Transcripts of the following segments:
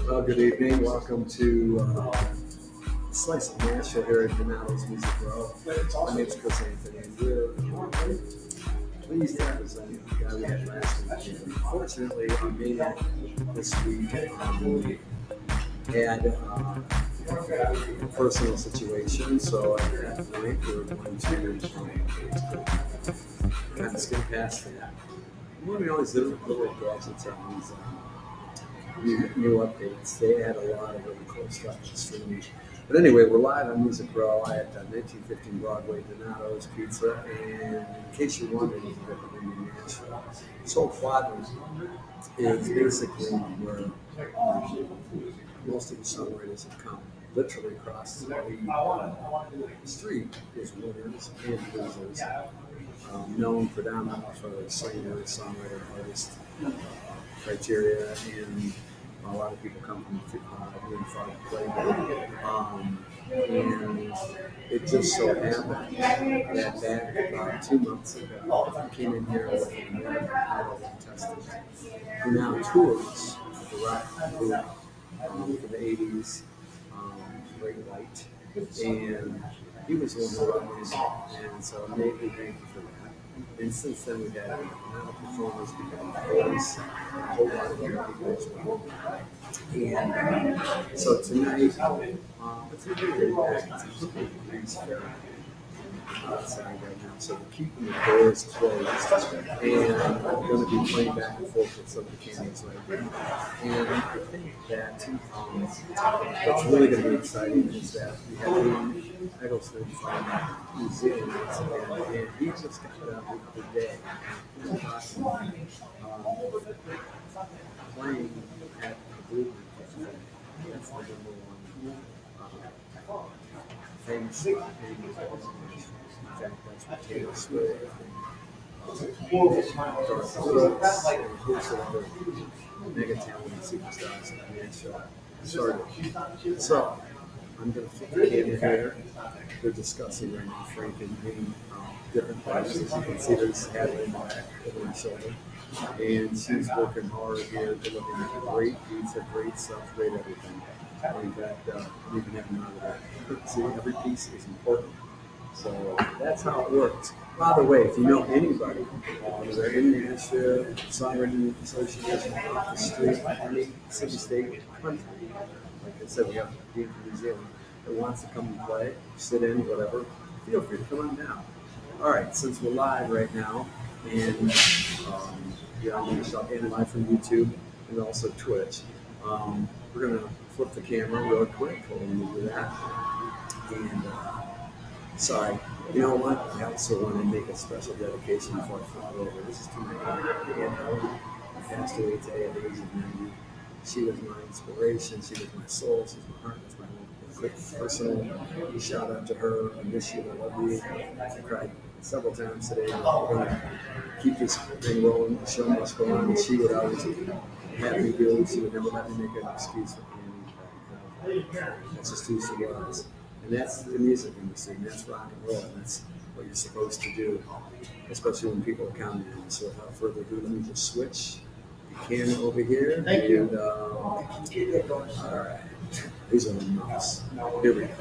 Well, good evening. Welcome to Slice of Nashville here at Donato's Music Row. My name is Chris Anthony, and we're pleased to present you the guy we had last week. Unfortunately, our main this week had a personal situation, so at that point we were going to kind of skim past that. One of the always little gadgets on these new updates. They had a lot of really cool stuff to stream. But anyway, we're live on Music Row at 1915 Broadway, Donato's Pizza. And in case you're wondering, if you've ever been in Nashville, this whole quadrant is basically where most of the songwriters have come. Literally across the street is winners and losers, known predominantly for singer, songwriter, artist criteria, and a lot of people come from really far to play and it just so happened that back 2 months ago, I came in here with an American Idol contestant who now tours the rock group from the 80s, Great White, and he was the one who wrote music, and so I'm greatly thankful for that. And since then, we've had now performers, we've had voice, a whole lot of other people as well. And so tonight, it's a really nice outside right now, so we're keeping the doors closed, and I'm going to be playing back and forth with some of the cameos right now. And I think that what's really going to be exciting is that we have Dean Eggelston from New Zealand, and he just got it out the other day, playing at the Blue Festival. That's the number one famous spot in fact, that's what Taylor Swift and mega talented superstars in Nashville started. So, I'm going to flip the camera here. They're discussing right now, Frank and me, different projects. As you can see, there's Hadley over my shoulder. And she's working hard here, delivering great pizza, great stuff, great everything. In fact, you can have none of that. See, every piece is important. So that's how it works. By the way, if you know anybody, they're in Nashville, Songwriting Association, off the street, any city, state, country, like I said, we have Dean from New Zealand, that wants to come and play, sit in, whatever, feel free to come on down. All right, since we're live right now, and you're on NashTalk and live from YouTube and also Twitch, we're going to flip the camera real quick when we do that. And sorry, you know what? I also want to make a special dedication before I flip it over. This is to my aunt, who passed away today at the age of 90. She was my inspiration. She was my soul. She's my heart. That's my quick personal shout out to her. I miss you. I love you. I cried several times today. We're going to keep this thing rolling. The show must go on. And she would always have me do. She would never let me make an excuse for anything. That's just who she was. And that's the music industry, and that's rock and roll, and that's what you're supposed to do, especially when people are counting on you. So without further ado, let me just switch the camera over here. Thank you. All right. These are the mouse. Here we go.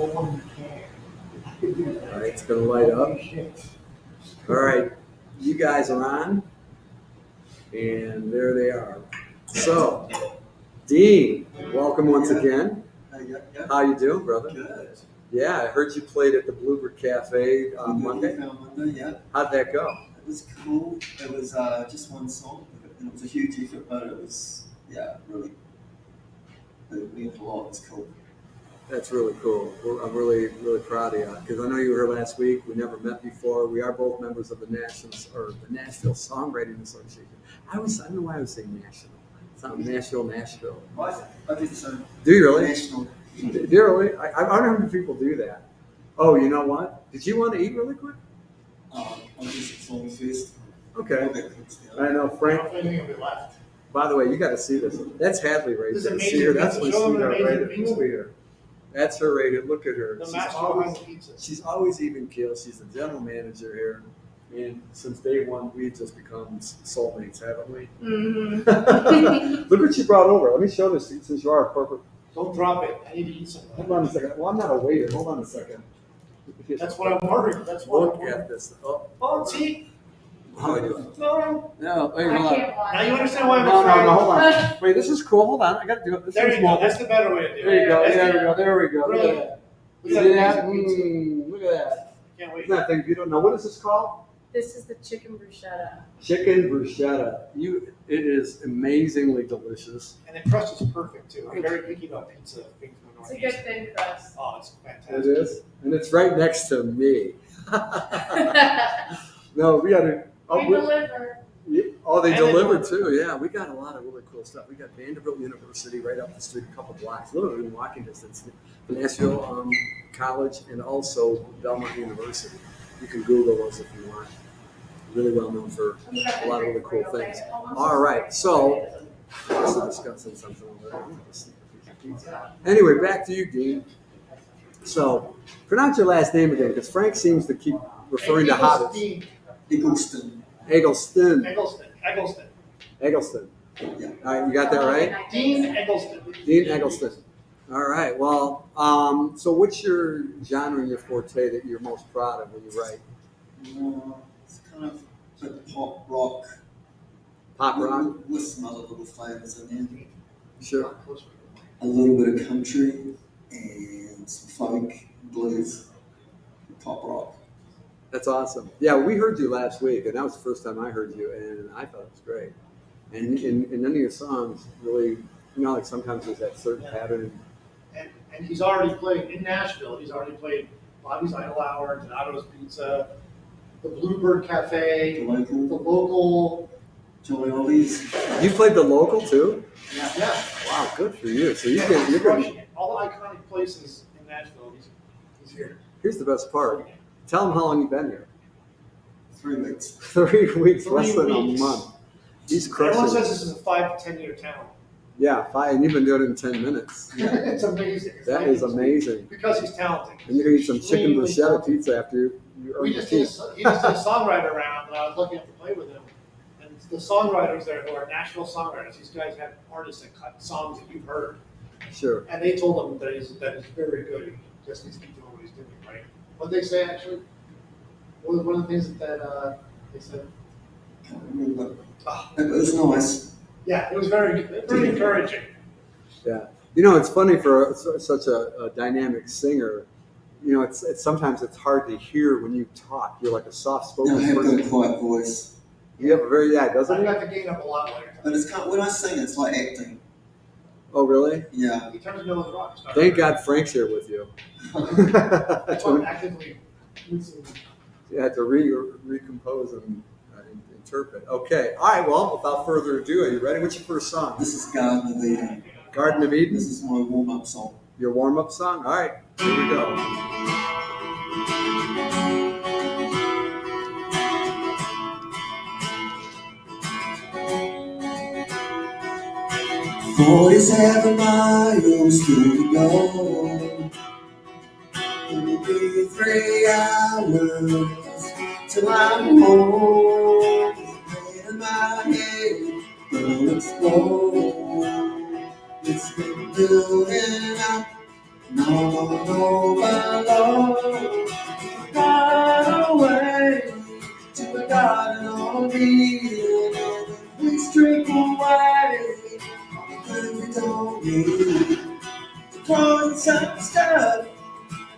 All right, it's going to light up. All right, you guys are on, and there they are. So, Dean, welcome once again. How you doing, brother? Good. Yeah, I heard you played at the Bluebird Cafe on Monday. Yeah. How'd that go? It was cool. It was just one song, and it was a huge effort, but it was, really, it meant a lot. It was cool. That's really cool. I'm really, really proud of you because I know you were here last week. We never met before. We are both members of the Nashville Songwriting Association. I don't know why I was saying national. It's not Nashville. What? I did so. Do you really? National. Do you really? I don't know how many people do that. Oh, you know what? Did you want to eat really quick? I'll just song first. Okay. I know, Frank. By the way, you got to see this. That's Hadley right there. See her? That's my sweetheart right there. Sweetheart. That's her right there. Look at her. She's always even keel. She's the general manager here. And since day one, we've just become soulmates, haven't we? Mm-hmm. Look what you brought over. Let me show this since you are a corporate. Don't drop it. I need to eat some. Hold on a second. Well, I'm not a waiter. Hold on a second. That's what I'm worried. That's what Look I'm worried. at this. Oh, Oh, see? how do I do it? No. No, wait, I hold on. can't watch. Now you understand why I'm No, afraid. hold on. Wait, this is cool. Hold on. I got to do it. This There is you go. small. That's the better way to do it. There you go. That's There we the- go. There we go. Look Really? at that. Look See at that? that pizza. Look at that. Can't wait. Isn't that thing beautiful? Now, what is this called? This is the chicken bruschetta. Chicken bruschetta. It is amazingly delicious. And the crust is perfect too. I'm very picky about pizza. Being from the It's a Northeast. good thin crust. Oh, it's fantastic. It is, and it's right next to me. No, we got to. We deliver. Oh, they And they deliver deliver. too. Yeah, we got a lot of really cool stuff. We got Vanderbilt University right up the street, a couple blocks, literally in walking distance. Nashville College, and also Belmont University. You can Google us if you want. Really well known for a lot of really cool things. All right, so also discussing something over there. I'm gonna sneak a piece of pizza. Anyway, back to you, Dean. So pronounce your last name again, because Frank seems to keep referring to hobbits. Dean Eggelston. Eggleston. Eggelston. Eggleston. Yeah. All right, you got that right? Dean Eggelston. Dean Eggleston. All right. Well, so what's your genre and your forte that you're most proud of when you write? It's kind of like pop rock. Pop rock? With some other little flavors in there. Sure. A little bit of country and some folk, blues, pop rock. That's awesome. Yeah, we heard you last week, and that was the first time I heard you, and I thought it was great. And in none of your songs really, like sometimes there's that certain pattern. And he's already played in Nashville. He's already played Bobby's Idle Hour, Donato's Pizza, the Bluebird Cafe, The the local, local. Jolly Ollies. You played the local too? Yeah. Wow, good for you. So He's you're getting. crushing it. All the iconic places in Nashville. He's here. Here's the best part. Tell them how long you've been here. 3 weeks. 3 weeks, less 3 than weeks. a month. He's Everyone crushing says it. this is a 5 to 10 year town. Yeah, 5, and you've been doing it in 10 minutes. It's amazing. It's That like- is amazing. Because he's talented. And you're gonna eat some chicken Extremely bruschetta talented. pizza after you earn We your just did keep. he just did a songwriter round, and I was lucky enough to play with him. And the songwriters there who are Nashville songwriters, these guys have artists that cut songs that you've heard, Sure. and they told him that he's very good. He just needs to keep doing what he's doing, right? What they say actually? What was one of the things that they said? Can't remember. Ah, It was nice. yeah, it was very encouraging. Yeah. It's funny for such a dynamic singer. It's sometimes it's hard to hear when you talk. You're like a I soft-spoken have got a person. quiet voice. You have a very doesn't I've it? got to gain up a lot later. But it's kind when I sing, it's like acting. Oh, really? Yeah. He turns into a rock star. Thank God Frank's here with you. That's why I'm actively listening. You had to recompose and interpret. Okay. All right. Well, without further ado, are you ready? What's your first song? This is Garden of Eden. Garden of Eden. This is my warm-up song. Your warm-up song. All right. Here we go. 47 miles to go. It'll be 3 hours till I'm home. In my head will explode. It's been building up and all overload. Got away to a garden of Eden, and we strip away things we don't need. The clothes and stuff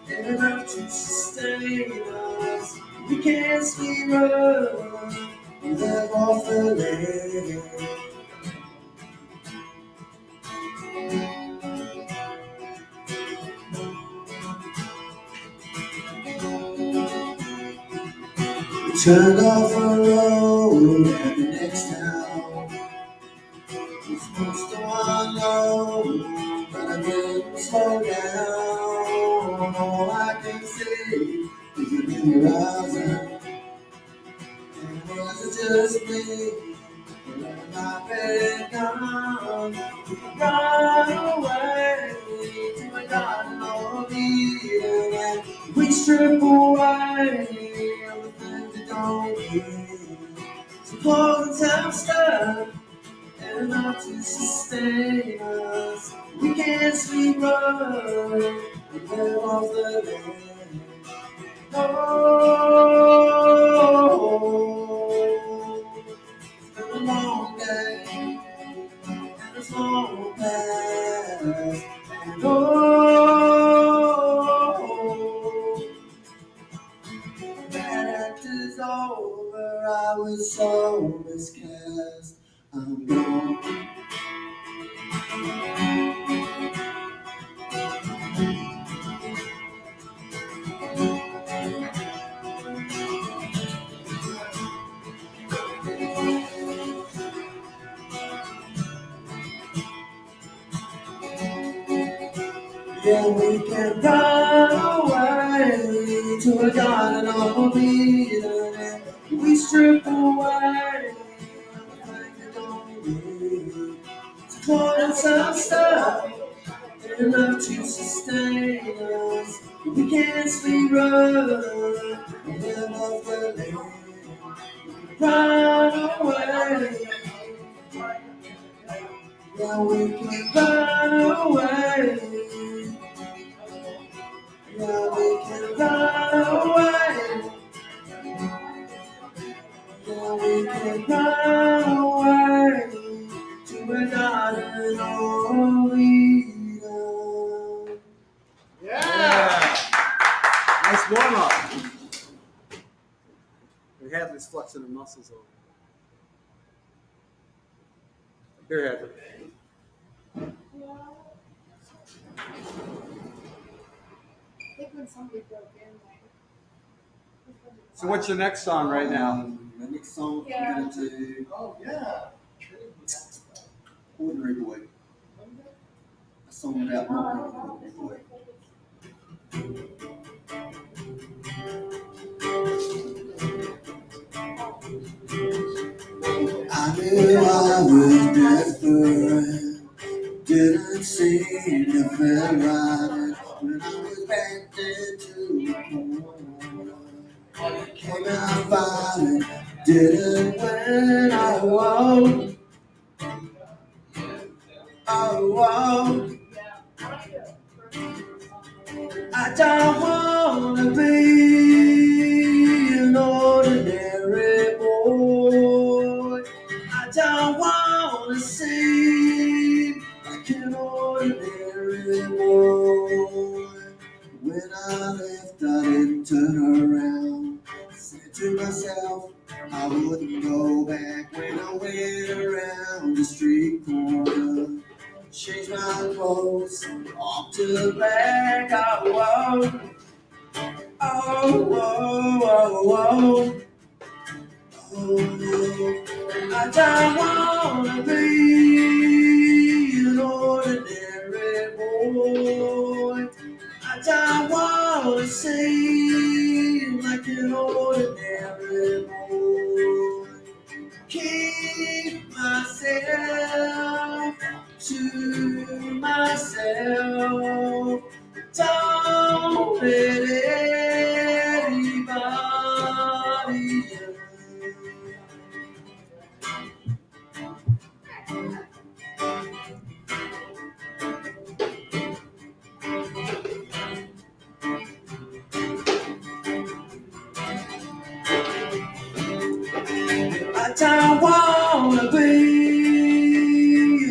enough to sustain us. We can't sleep up, we live off the land. We turned off the road at the next town. We're supposed to unload, but I didn't slow down. All I can see is a new horizon. And was it just me? Or have I been gone? We can run away to a garden of Eden, and we strip away all the things that don't enough to sustain us. We can't sleep right. We live off the land. Oh, it's been a long day, and it's long past. And oh, that act is over. I was so miscast. I'm gone. Yeah, we can run away to a garden of Eden, and we strip away everything that don't need. To call some stuff enough to sustain us. We can't sleep right. We live off the land. Run away. Yeah, we can run away. Yeah, we can run away. Yeah, we can run away to a garden of Eden. Yeah. Nice warm up. Your Hadley's flexing her muscles over. Here, Hadley. I think when somebody broke in, like. So what's your next song right now? The next song Yeah. I'm gonna do Oh, yeah. Ordinary Boy. A song about not being an ordinary boy. I knew I was desperate, didn't seem to feel right when I was backed into a corner. Came out fighting, didn't win. Oh, I don't wanna be an ordinary boy. I don't wanna seem like an ordinary boy. When I left, I didn't turn around. Said to myself, I wouldn't go back. When I went around the street corner, changed my clothes, off to the back. Oh. I don't wanna be an ordinary boy. I don't wanna seem like an ordinary boy. Keep myself to myself. Don't let anybody else. I don't wanna be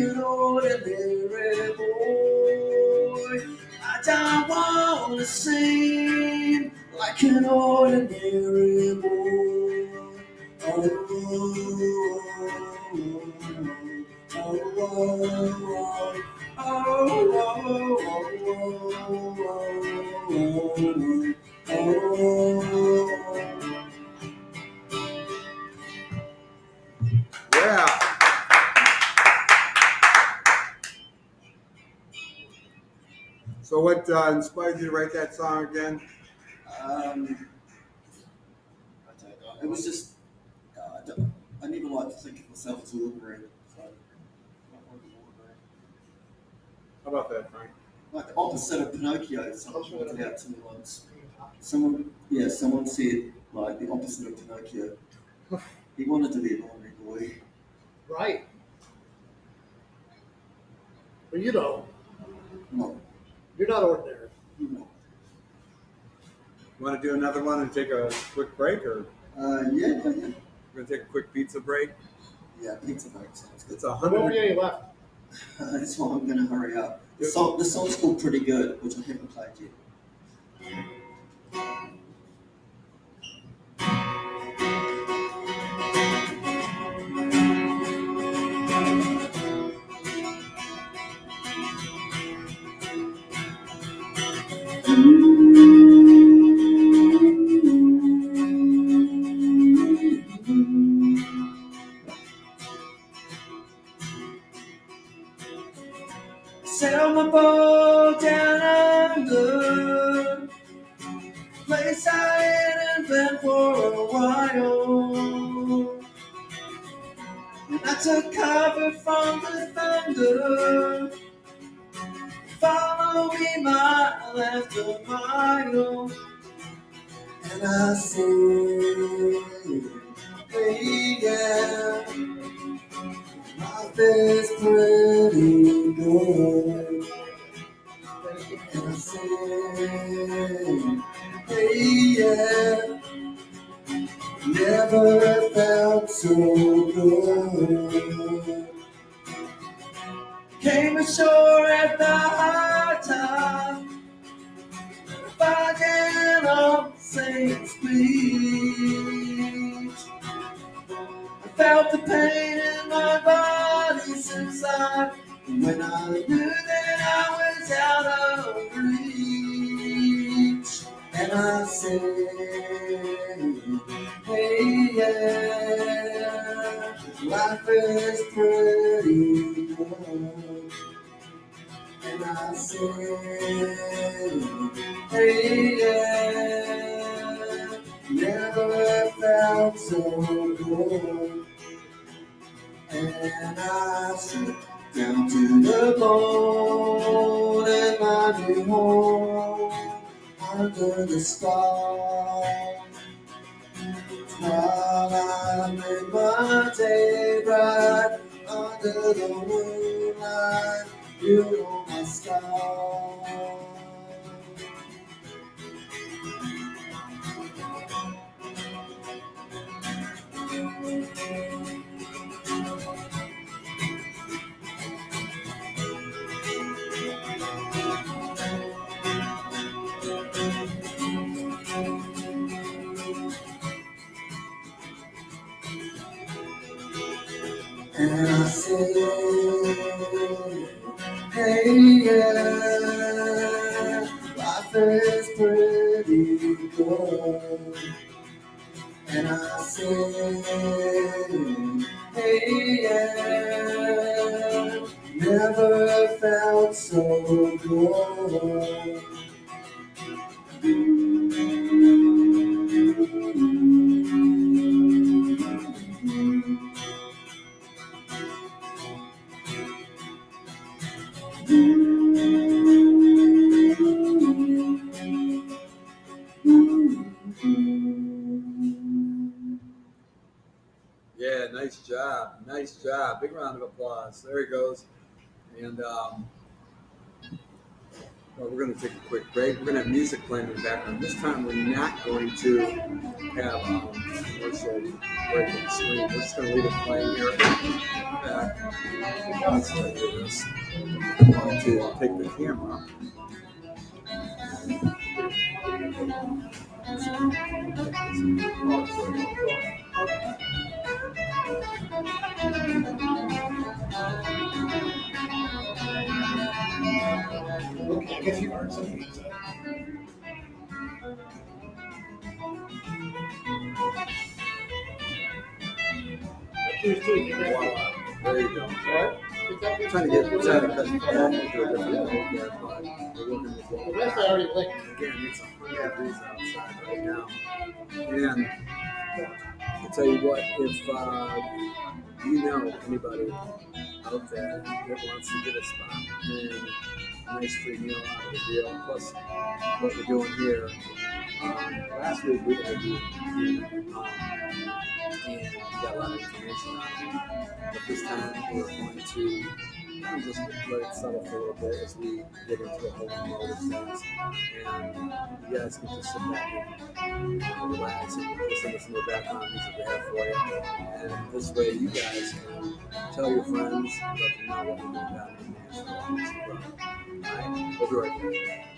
an ordinary boy. I don't wanna seem like an ordinary boy. Oh, Yeah. So what inspired you to write that song again? I don't know. It was just, I never like to think of myself as ordinary. So, not one of the ordinary. How about that, Frank? Like the opposite of Pinocchio, someone pointed out to me once. Someone said, like, the opposite of Pinocchio. He wanted to be an ordinary boy. Right. But you know, No, you're not ordinary. no. Want to do another one and take a quick break, or Yeah. we're gonna take a quick pizza break? Yeah, pizza bite sounds good. It's a There won't be 100. any left. That's why I'm gonna hurry up. The song's called Pretty Good, which I haven't played yet. Sail my boat down under, place I hadn't been for a while. And I took cover from the thunder, follow me mile after mile. And I say, hey, yeah, life is pretty good. And I say, hey, yeah, never felt so good. Came ashore at the high tide, finding on Saint's Beach. I felt the pain in my body subside when I knew that I was out of reach. And I said, hey, yeah, life is pretty good. And I said, hey, yeah, never felt so good. And I stripped down to the bone in my new home under the stars. While I made my day bright under the moonlight, you know my sky. And I say, hey, yeah, life is pretty good. And I say, hey, yeah, never felt so good. Yeah, nice job. Nice job. Big round of applause. There he goes. And well, we're going to take a quick break. We're going to have music playing in the background. This time we're not going to have commercial break on the screen. We're just going to leave it playing here. Let's do this. I'm going to take the camera. Okay, I guess you earned some pizza. Cheers to you. Voila. There you go. Right? Trying to cut it off into a different mode there, but we're working with The what rest I already licked. again, it's 100 degrees outside right now. And I'll tell you what, if you know anybody out there that wants to get a spot and a nice free meal out of the deal, plus what we're doing here. Last week we interviewed you, and we got a lot of information on it. But this time we're going to and just let it settle for a little bit as we get into a whole new mode of things. And you guys can just sit back and relax and listen to some of the background music we have for you. And this way, you guys can tell your friends, let them know what we're doing down in Nashville. All right, we'll be right back.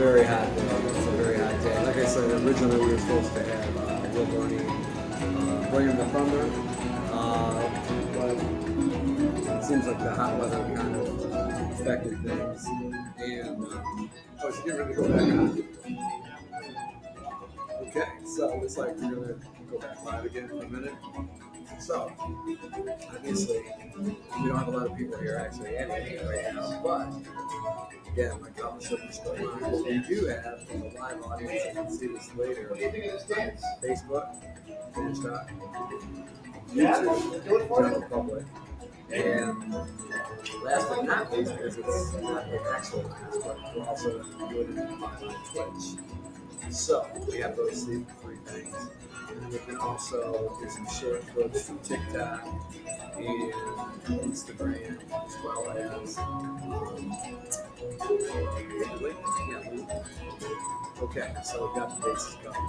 very hot day. It's a very hot day. Like I said, originally we were supposed to have Will Burney, William the Thunder, but it seems like the hot weather kind of affected things. And I was getting ready to go back on. Okay, so it looks like we're gonna go back live again for a minute. So, obviously, we don't have a lot of people here actually anyway right now, but again, like how the show is going on, we do have a live audience. You can see this later. What do you think of this dance? Facebook, NashTalk, Yeah, YouTube, do it for General you. Public, and last but not least, because it's not an actual dance, but we're also doing it on Twitch. So we have those three things. And we can also do some short clips from TikTok and Instagram, as well as okay, so we've got the bases going.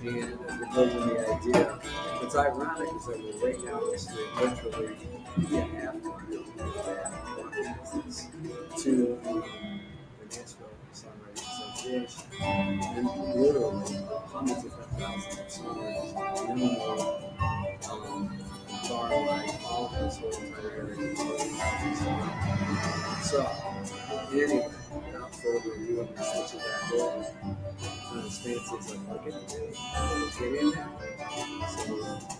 And as we're building the idea, what's ironic is that we're right down the street, literally half business to the Nashville Songwriters Association. And literally hundreds of thousands of songwriters in Illinois, far away, all of this whole entire area. So, anyway, without further ado, I'm going to switch it back over. Not as fancy as I'd like it to be. We'll get in there. So,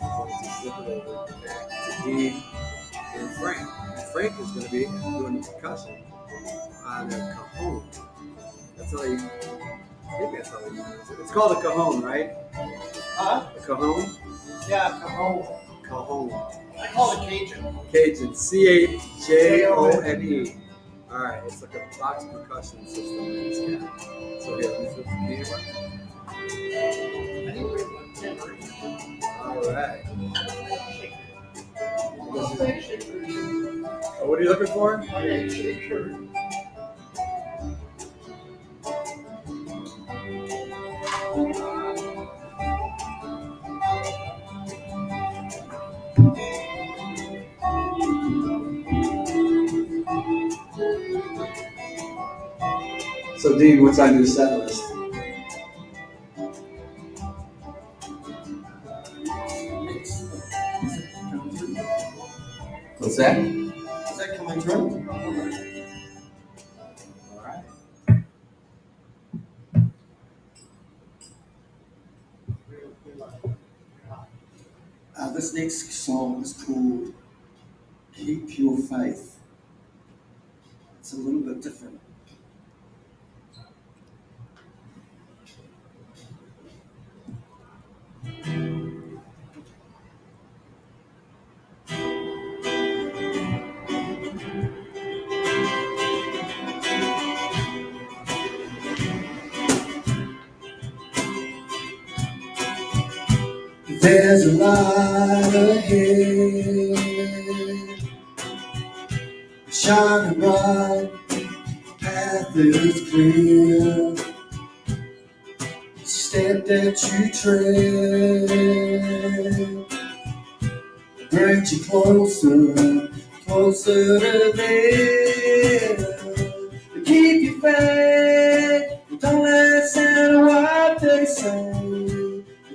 I'm going to flip it over back to Dean and Frank. And Frank is going to be doing the percussion on a cajon. That's how you, I think that's how you pronounce it. It's called a cajon, right? Huh? A cajon? Yeah, cajon. Cajon. I call it Cajun. Cajun. Cajone. All right, it's like a box percussion system that he's got. So here, let me flip the camera. All right. Oh, what are you looking for? So, Dean, what's on your set list? What's that? Is that coming through? All right. This next song is called Keep Your Faith. It's a little bit different. There's a light ahead, shining bright, path is clear. Step that you tread brings you closer, closer to there. Keep your faith, don't listen to what they say.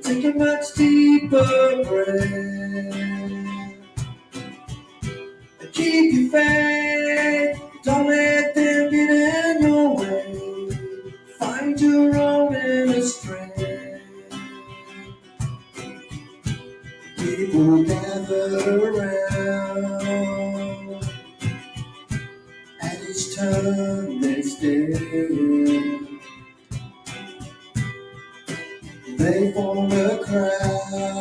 Take a much deeper breath. Keep your faith, don't let them get in your way. Find your own inner strength. People gathered around, at each turn they stare. They form a crowd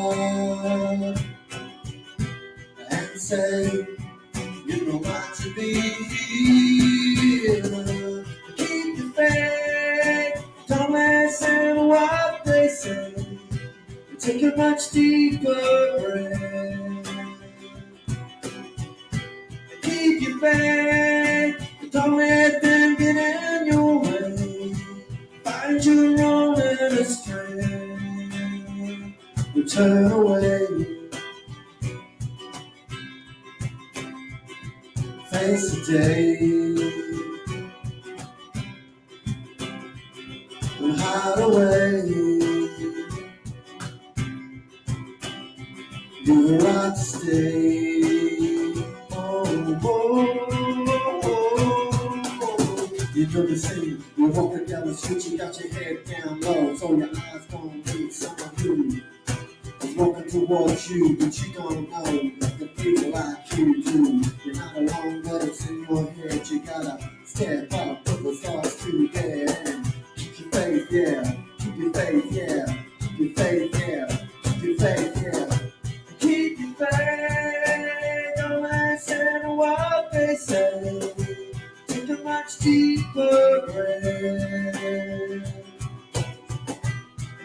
and say, you know what to be here. Keep your faith, don't listen to what they say. Take a much deeper breath. Keep your faith, don't let them get in your way. Find your own inner strength. Turn away, face the day. away. You're right to stay. Oh, oh, oh. You know the same. You're walking down the street, you got your head down low, so your eyes don't meet someone who is walking towards you, but you don't know the people like you do. You're not alone, but it's in your head. You gotta step up, put the stars to bed, and keep your faith, yeah. Keep your faith, yeah. Keep your faith, yeah. Keep your faith, yeah. Keep your faith, don't listen to what they say. Take a much deeper breath.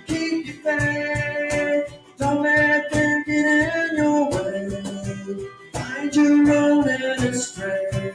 Keep your faith, don't let them get in your way. Find your own inner strength.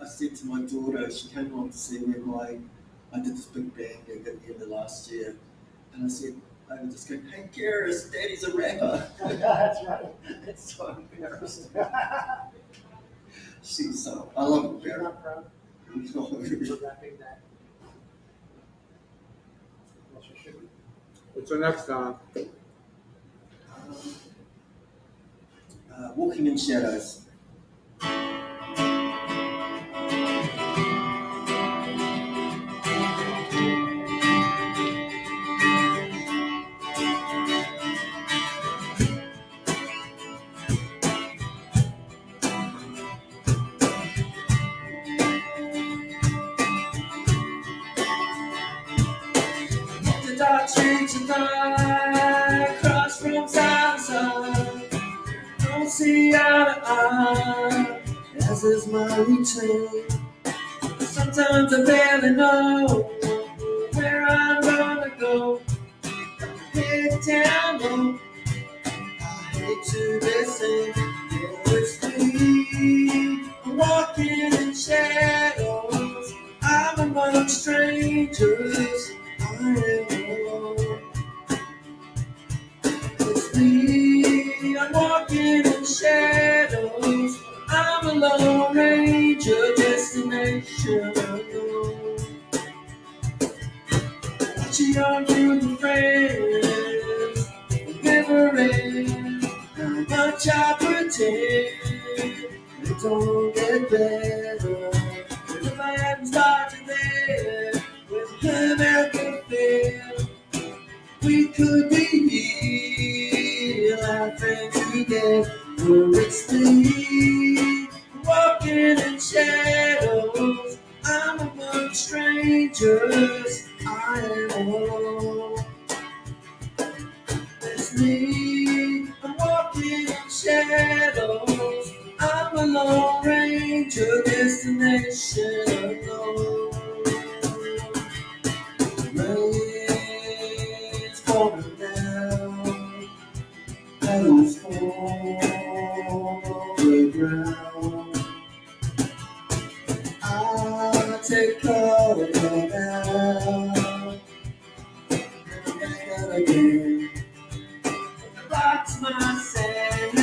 I said to my daughter, she came along to see me, I did this big band gig at the end of last year, and I said, I was just going, hey Garrus, Daddy's a rapper. That's right. It's so embarrassed. She's so, I love her. You're not proud. No. You're rapping that. Well, she should be. What's the next song? Walking in Shadows. Dark streets at night, crossroads outside. Don't see eye to eye, as is my routine. Sometimes I barely know where I'm gonna go. Head down low, I hate to be seen. It's me, walking in shadows. I'm among strangers. I am alone. It's me, I'm walking in shadows. I'm a lone ranger, destination unknown. Watching on through the friends, never end. How much I pretend, it don't get better. But if I hadn't started there, with American feel, we could be here, laughing together. It's me, walking in shadows. I'm among strangers. I am alone. It's me, I'm walking in shadows. I'm a lone ranger, destination unknown. Rain's falling down, petals fall on the ground. I take cover now, and again, box myself.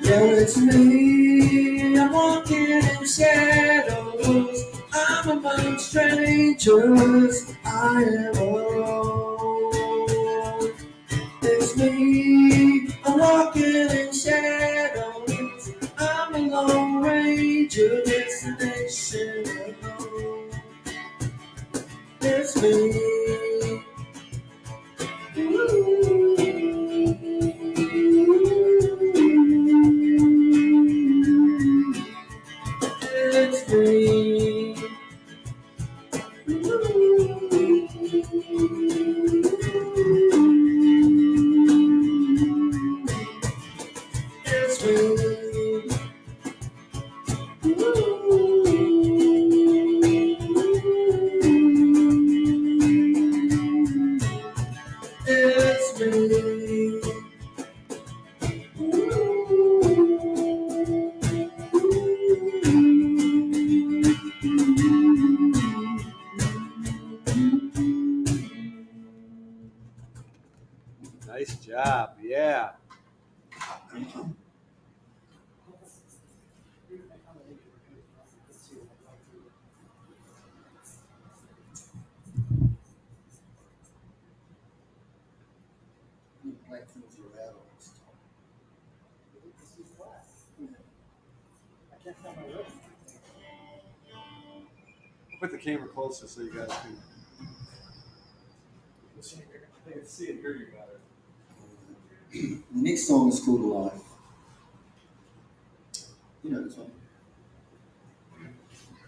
Yeah, it's me, I'm walking in shadows. I'm among strangers. I I am alone. It's me, I'm walking in shadows. I'm a lone ranger, destination unknown. It's me. It's me. It's me. It's me. Nice job. Yeah. Like things around. I can't find my list. I'll put the camera closer so you guys can see and hear you better. The next song is called Life. You know this one.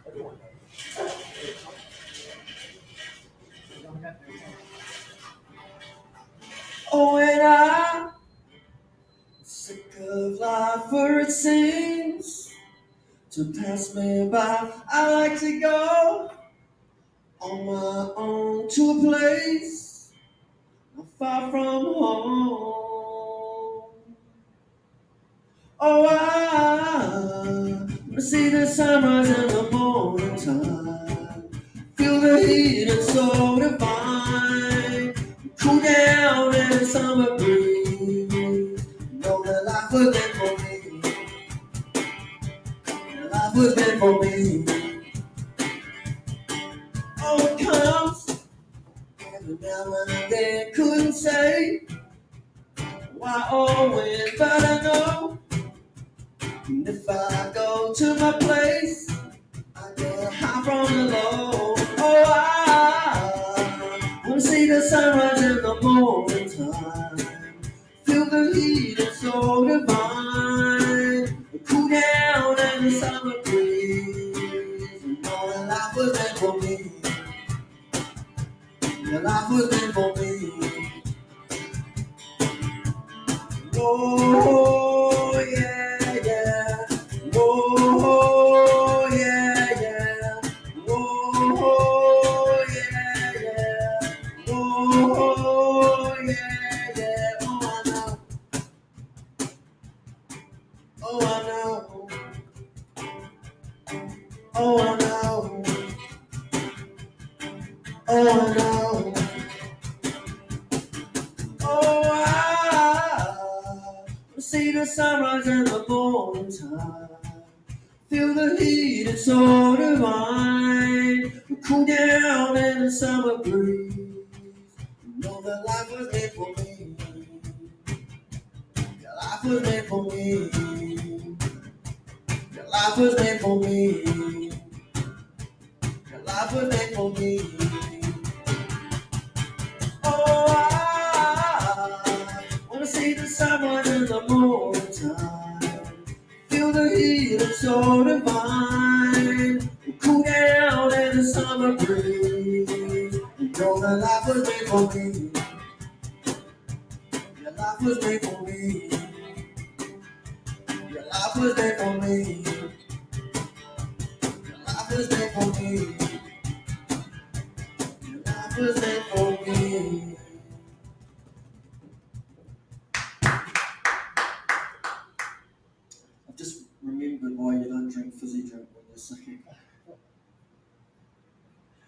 Everyone knows. Oh, and I'm sick of life where it seems to pass me by. I like to go on my own to a place not far from home. Oh, I wanna see the sunrise in the morning time. Feel the heat, it's so divine. Cool down in the summer breeze. Know that life was meant for me. Life was meant for me. Oh, it comes every now and then. Couldn't say why always, but I know. And if I go to my place, I get high from the low. Oh, I wanna see the sunrise in the morning time. Feel the heat, it's so divine. Cool down in the summer breeze. And know that life was meant for me. That life was meant for me. Oh, yeah, yeah. Oh, yeah, yeah. Oh, yeah, yeah. Oh, yeah, yeah. Oh, I know. Oh, I know. Oh, I know. Oh, I see the sunrise in the morning time. Feel the heat, it's so divine. Cool down in the summer breeze. Know that life was meant for me. Yeah, life was meant for me. Yeah, life was meant for me. Yeah, life was meant for me. Oh, I wanna see the sunrise in the morning time. Feel the heat, it's so divine. Cool down in the summer breeze. Know that life was made for me. Your life was made for me. Your life was made for me. Your life was made for me. Your life was made for me. I've just remembered why you don't drink fizzy drink when you're singing.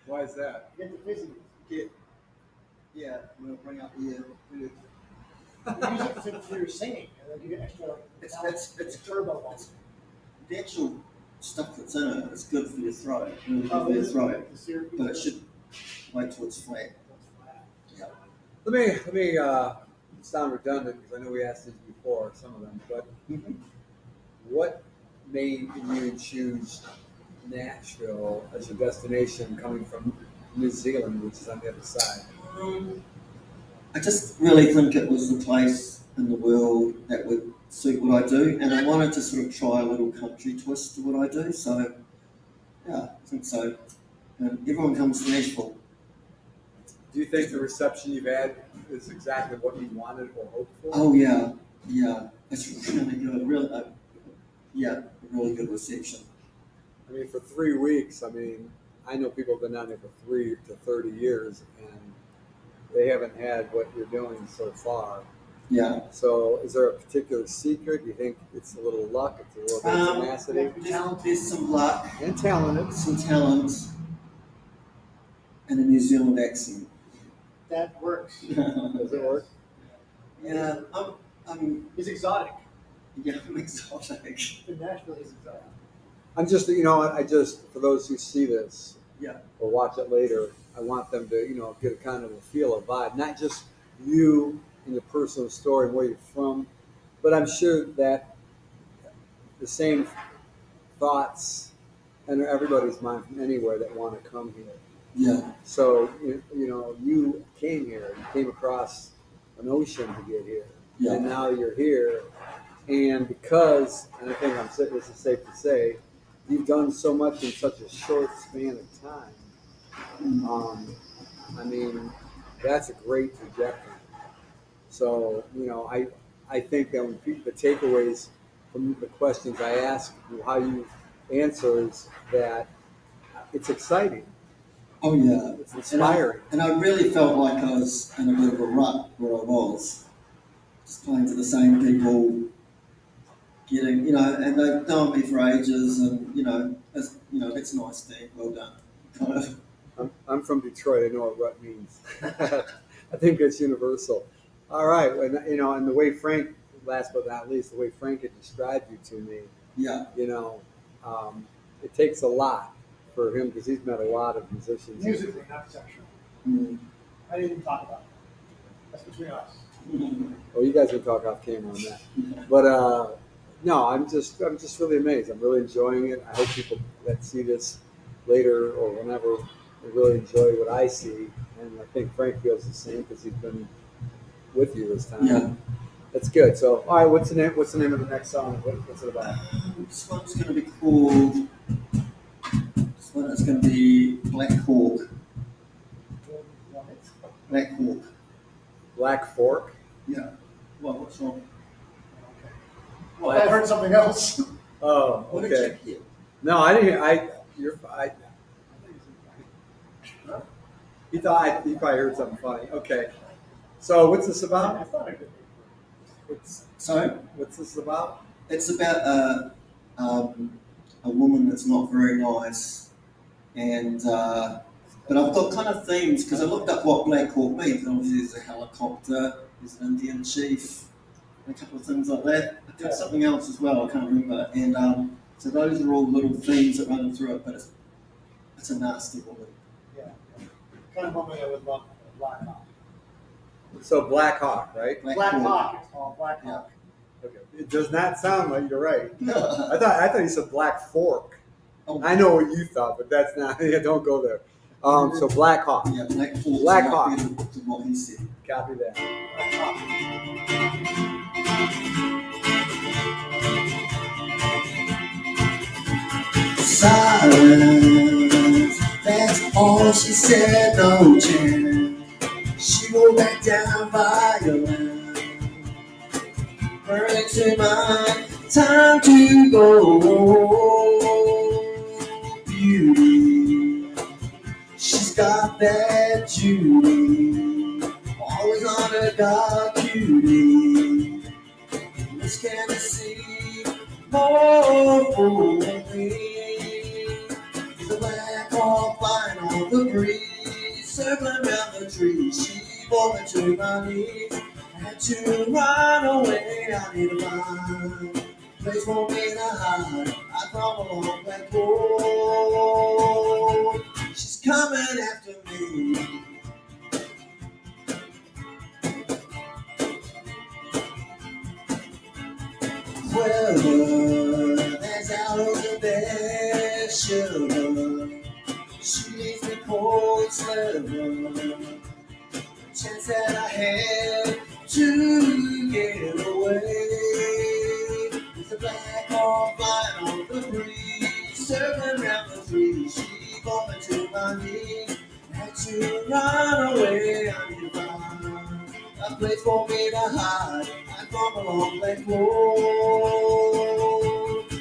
Why is that? Get the fizzy. Yeah, we'll bring up the You use it for your singing, and then you get extra. It's turbo ones. the actual stuff that's in it is good for your throat, really good Oh, for it your is throat. the syrup. But it should wait till it's flat. Let me sound redundant because I know we asked this before, some of them, but what made you choose Nashville as your destination coming from New Zealand, which is on the other side? I just really think it was the place in the world that would suit what I do, and I wanted to sort of try a little country twist to what I do. So, yeah, I think so. And everyone comes to Nashville. Do you think the reception you've had is exactly what you wanted or hoped for? Oh yeah, it's really good. Really, a really good reception. I mean, for 3 weeks, I mean, I know people have been down there for 3 to 30 years, and they haven't had what you're doing so far. Yeah. So, is there a particular secret? Do you think it's a little luck? It's a little bit of tenacity There's some luck, and talent. some talent, and a New Zealand accent. That works. Does it work? Yeah, I'm He's exotic. I'm exotic. In Nashville, he's exotic. I'm just, you know, I just, for those who see this Yeah. or watch it later, I want them to, you know, get a kind of a feel, a vibe, not just you and your personal story and where you're from, but I'm sure that the same thoughts enter everybody's mind from anywhere that want to come here. Yeah. So, you know, you came here, you came across an ocean to get here, Yeah. and now you're here. And because, and I think this is safe to say, you've done so much in such a short span of time. I mean, that's a great trajectory. So, you know, I think that when the takeaways from the questions I ask you, how you answer is that it's exciting. Oh yeah. It's inspiring. And I really felt like I was in a bit of a rut where I was, just playing to the same people, getting, you know, and they've known me for ages, and it's nice, Steve. Well done. Kind of. I'm from Detroit. I know what rut means. I think it's universal. All right, and, you know, and the way Frank, last but not least, the way Frank had described you to me, Yeah. you know, it takes a lot for him because he's met a lot of musicians. Musically, not sexually. Mm. I didn't even talk about that. That's between us. Well, you guys can talk off camera on that. But no, I'm just really amazed. I'm really enjoying it. I hope people that see this later or whenever will really enjoy what I see, and I think Frank feels the same because he's been with you this time. Yeah. That's good. So, all right, what's the name of the next song? What's it about? This one's going to be called. This one is going to be Black Hawk. Black Hawk. Black Fork. Yeah. Well, what's wrong? Okay. Well, I heard something else. Oh, What okay. did you hear? No, I didn't hear. He probably heard something funny. Okay. So, what's this I about? thought I could. What's this about? It's about a woman that's not very nice, and but I've got kind of themes because I looked up what Black Hawk means. And obviously, there's a helicopter, there's an Indian chief, and a couple of things like that. I did something else as well. I can't remember. And so those are all little themes that run through it. But it's a nasty woman. Yeah. Kind of woman I would love. Black Hawk. So, Black Hawk, right? Black Hawk. It's called Black Hawk. Okay. It does not sound like you're right. Yeah. I thought you said Black Fork. Oh, I know what you thought, but that's not. Yeah, don't go there. So Black Hawk. Yeah, Black Hawk. Black Hawk. To what he said. Copy that. Black Hawk. Silence, that's all she said, no chance. She rolled back down violent. Burning to mind, time to go. Beauty, she's got that Judy. Always on her guard, cutie. Miss can see more for me. The Black Hawk flying on the breeze, circling around the trees. She pulled me to my knees. I had to run away. I need a line. Place won't mean a hide. I come along Black Hawk. She's coming after me. Well, there's arrows in their sugar. She leaves me cold sliver. Chance that I had to get away. There's a black hawk flying on the breeze, circling around the trees. She bumped into my knees, had to run away. I need to find a place for me to hide. I come along like road.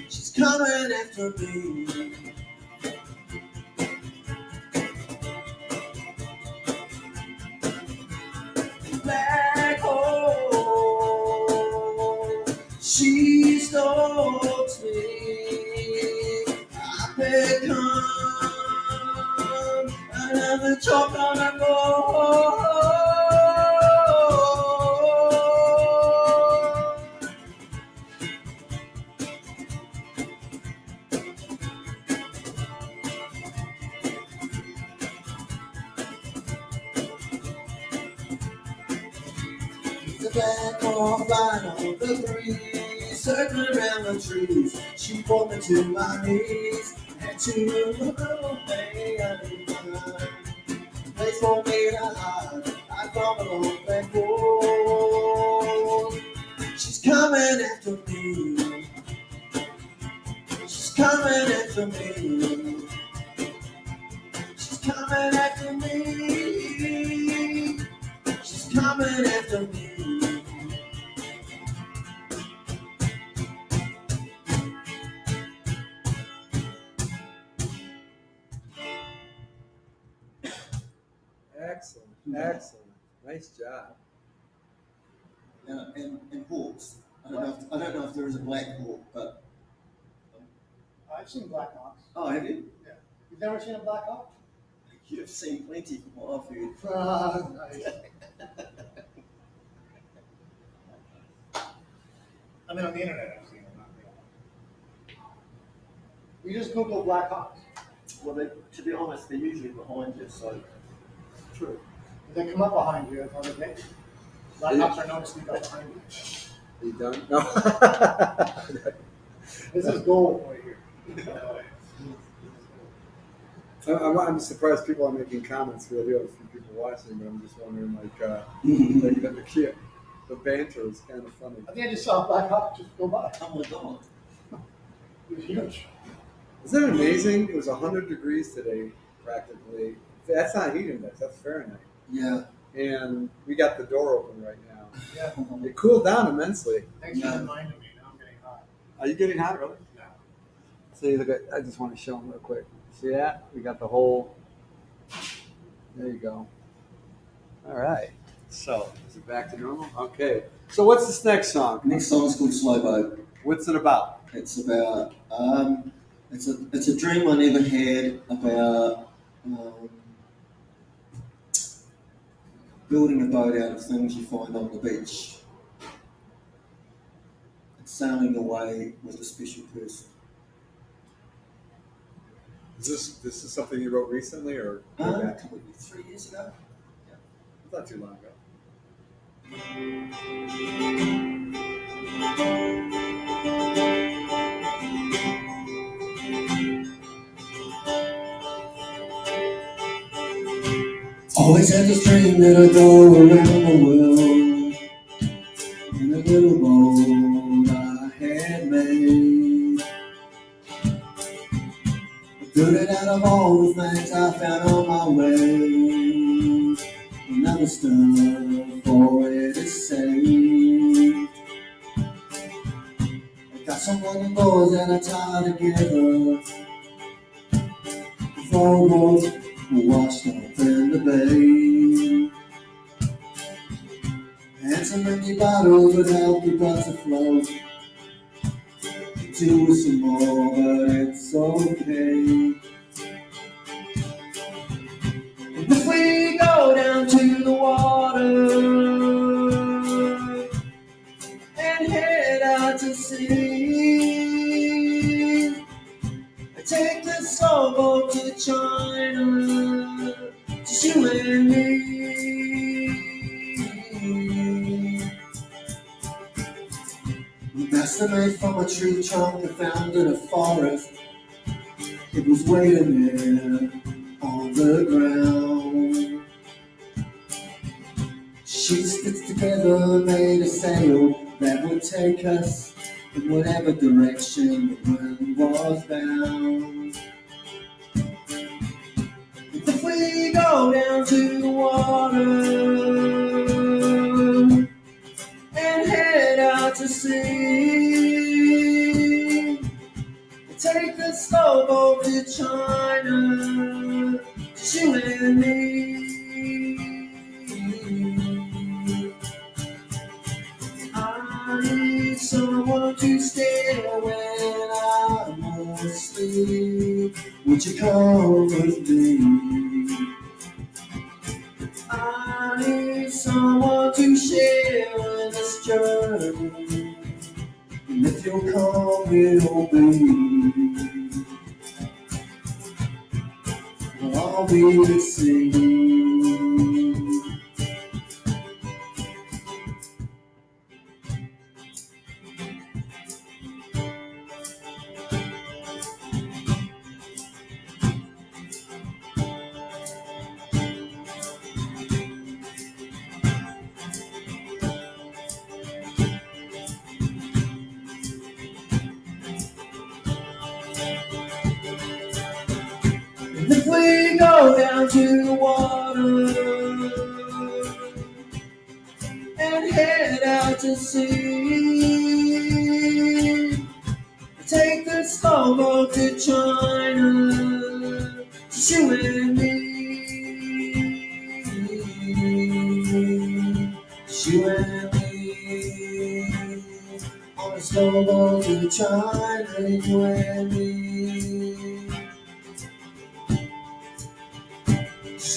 She's coming after me. Black hole, she stalks me. I become another chalk on a board. The black hole flying on the breeze, circling around the trees. She pulled me to my knees, had to run away. I need to find a place for me to hide. I come along that road. She's coming after me. She's coming after me. She's coming after me. She's coming after me. Excellent, excellent, nice job. And hawks. I don't know if there is a black hawk, but I've seen Black Hawks. oh, have you? You've never seen a Black Hawk? You've seen plenty from what I've heard. Nice. I mean, on the internet, I've seen them. Not real. You just Google Black Hawks. Well, to be honest, they're usually behind you, so. True. They come up behind you on the day. Black Hawks are known to sneak up behind you. Are you done? No. This is gold right here. I'm surprised people are making comments. We do have a few people watching, but I'm just wondering, like the banter is kind of funny. I think I just saw a Black Hawk just go by. Oh my god. It was huge. Isn't it amazing? It was 100 degrees today, practically. That's not heat index, that's Fahrenheit. Yeah. And we got the door open right now. Yeah. It cooled down immensely. Thanks for reminding me. Now I'm getting hot. Are you getting hot, really? No. See, look at, I just want to show them real quick. See that? We got the whole, there you go. All right. So, is it back to normal? Okay. So what's this next song? Next song is called Slow Boat. What's it about? It's about it's a dream I never had about building a boat out of things you find on the beach. It's sailing away with a special person. Is this is something you wrote recently or Probably 3 years ago. not too long ago? Always had this dream that I'd go around the world in a little boat I had made. I built it out of all the things I found on my way. Another stuff for it to save. I got some wooden boards that I tie together. Four boats washed up in the bay. And some empty bottles would help the boats afloat. Do some more, but it's okay. And if we go down to the water and head out to sea, I take the slow boat to China. monster made from a tree trunk I found in a forest. It was waiting there on the ground. Sheets stitched together made a sail that would take us in whatever direction the wind was bound. If we go down to the water and head out to sea, take the slow boat to China, just you and me. I need someone to stare when I'm asleep. Would you come with me? I need someone to share in this journey. And if you'll come, we'll be. We'll all be at sea. If we go down to the water and head out to sea, take the slow boat to China, just you and me. Just you and me. On a slow boat to China, you and me.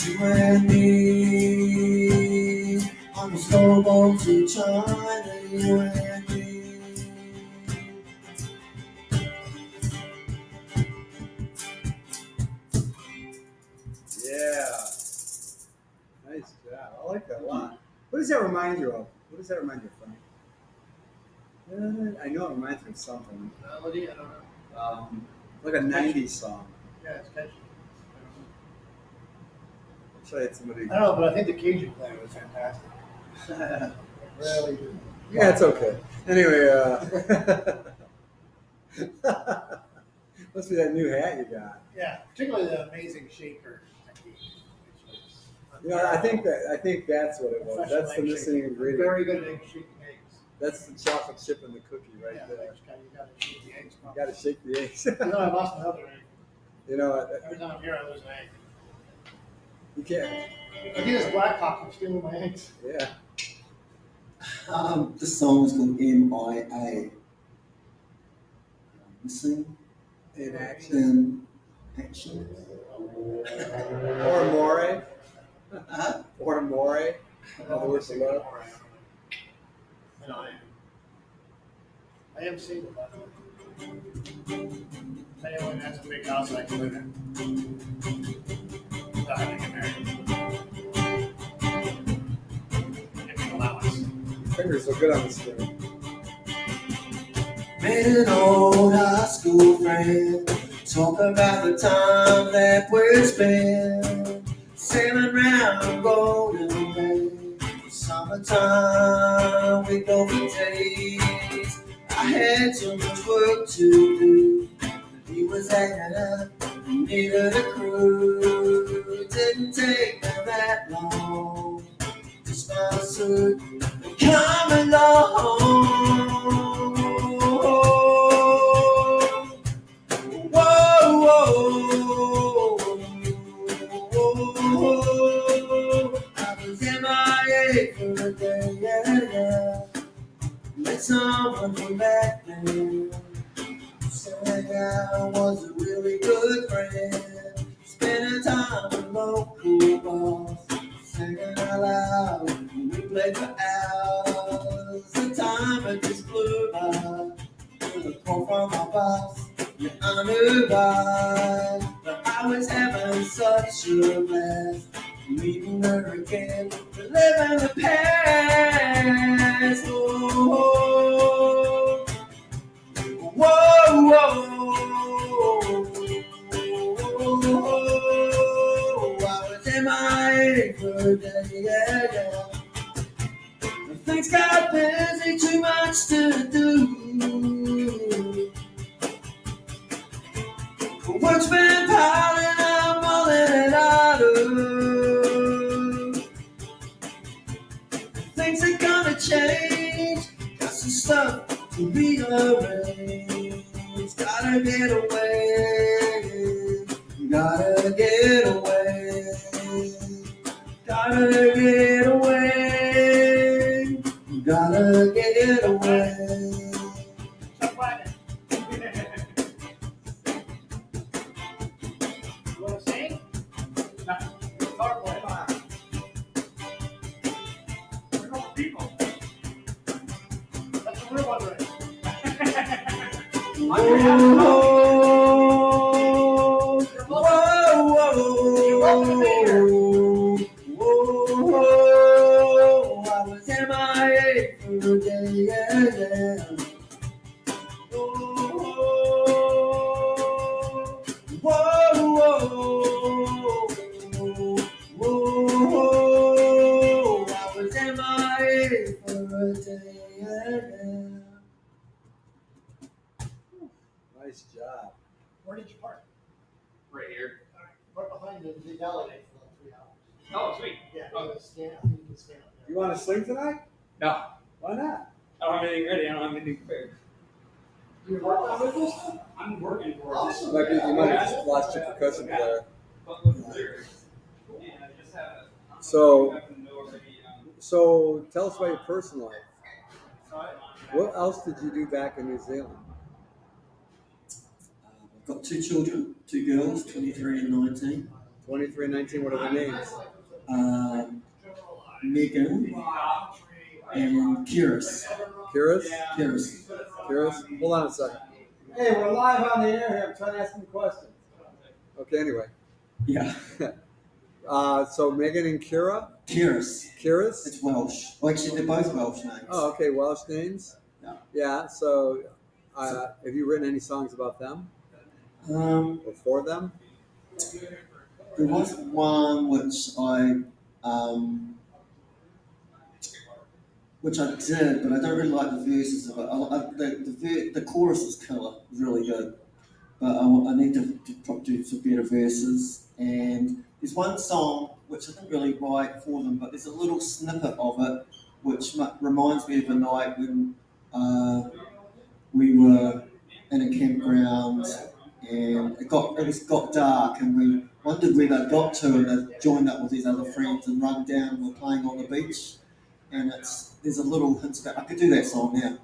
You and me on the slow boat to China, you and me. Yeah. Nice job. I like that a lot. What does that remind you of? What does that remind you of, Frank? I know it reminds me of something. Melody, I don't know. Like a 90s song. Yeah, it's catchy. I'll show you somebody. I don't know, but I think the Cajun player was fantastic. Really good. Yeah, it's okay. Anyway, must be that new hat you got. Yeah, particularly the amazing shaker technique. You know, I think that's what it was. That's the missing ingredient. Very good at shaking eggs. That's the chocolate chip in the cookie right Yeah, there. you gotta shake the eggs. You got to shake the eggs. You know, I lost another egg. You know, Every time I'm here, I lose an egg. you can't. I think this Black Hawk is stealing my eggs. Yeah. The song is called MIA. Missing In action. in action. Or more. Uh, Or more. Other words of love. I know I am single, by the way. Anyone has a big house I can live in. Without having to get married. Give me an allowance. Fingers are good on the screen. Made an old high school friend. Talk about the time that we spent sailing round Golden Bay. Summertime, we go for days. I had so much work to do. He was hanging up, needed a crew. It didn't take me that long. Just my suit and come along. Whoa, I was MIA for a day, yeah. Met someone from back then. Said I was a really good friend. Spending time with local bars. Singing out loud, we played for hours. The time it just flew by. With a call from my boss, yeah, I knew why. But I was having such a blast. Meeting her again, reliving the past. Oh, I was MIA for a day, yeah. Things got busy, too much to do. Work's been piling up more than it ought to. Things are gonna change, got some stuff to rearrange. Gotta get away, gotta get away, gotta get away, gotta get away. You want to sing? No. Guitar player. We're not people. That's what we're wondering. I was MIA for a day, yeah. I was MIA for a day, yeah. Nice job. Where did you park? Right here. Right behind the validate for like 3 hours. Oh, sweet. Yeah, scan. I think you can scan up there. You want to sing tonight? No, Why not? I don't have anything ready. I don't have anything prepared. Do you work on this? I'm working for it. Awesome. You might have just lost your percussion player. But with the lyrics. And I just have So- I have to know already, So tell us about your personal life. Alright. What else did you do back in New Zealand? I've got 2 children, 2 girls, 23 and 19. 23 and 19, what are their names? Megan and Kiris. Kiris? Kiris. Hold on a second. Hey, we're live on the air here. I'm trying to ask them questions. Okay, anyway. Yeah. So Megan and Kira? Kiris. Kiris? It's Welsh. Well, actually, they're both Welsh names. Oh, okay, Welsh names? Yeah. Yeah, so have you written any songs about them Um, or for them? there was one which I did, but I don't really like the verses of it. The chorus is killer, really good, but I need to do some better verses. And there's one song which I didn't really write for them, but there's a little snippet of it which reminds me of a night when we were in a campground and it got dark and we wondered where they got to, and they joined up with these other friends and run down and were playing on the beach. And there's a little hint about I could do that song now.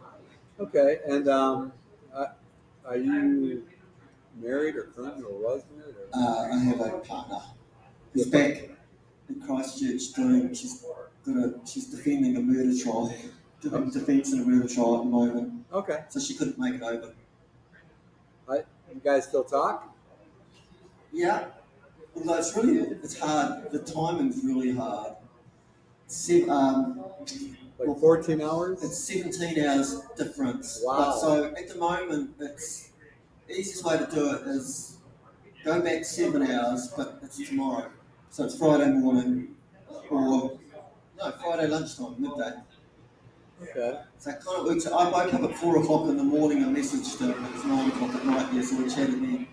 Okay, and are you married or currently or was married? Or? I have a partner who's back in Christchurch she's defending a murder trial, doing defence in a murder trial at the moment. Okay, So she couldn't make it over. you guys still talk? Yeah, although it's hard. The timing's really hard. Like 14 hours? It's 17 hours difference. Wow. But so at the moment, it's the easiest way to do it is go back 7 hours, but it's tomorrow. So it's Friday morning, or no, Friday lunchtime, midday. Okay. So it kind of works. I woke up at 4 o'clock in the morning and messaged her. It was 9 o'clock at night there, so we chatted then.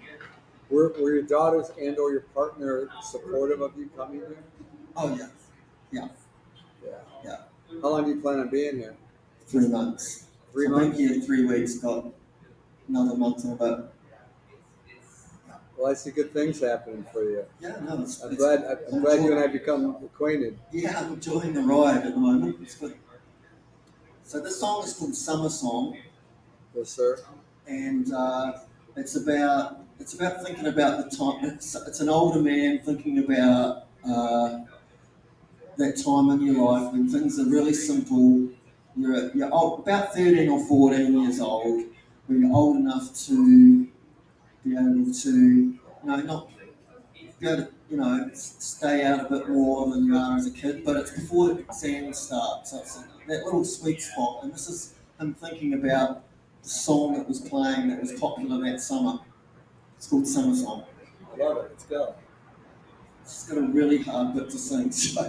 Were your daughters and or your partner supportive of you coming here? Oh yeah, yeah, Yeah. yeah. How long do you plan on being here? 3 months. 3 So months? I've been here 3 weeks. Got another month and a bit. Well, I see good things happening for you. Yeah, no, I'm glad you and I become acquainted. Yeah, I'm enjoying the ride at the moment. It's good. So this song is called Summer Song, Yes, sir. and it's about thinking about the time. It's an older man thinking about that time in your life when things are really simple. You're old, about 13 or 14 years old, when you're old enough to be able to, not be able to, stay out a bit more than you are as a kid, but it's before the exams start, so it's that little sweet spot. And this is him thinking about song that was playing that was popular that summer. It's called Summer Song. I love it. Let's go. It's got a really hard bit to sing, so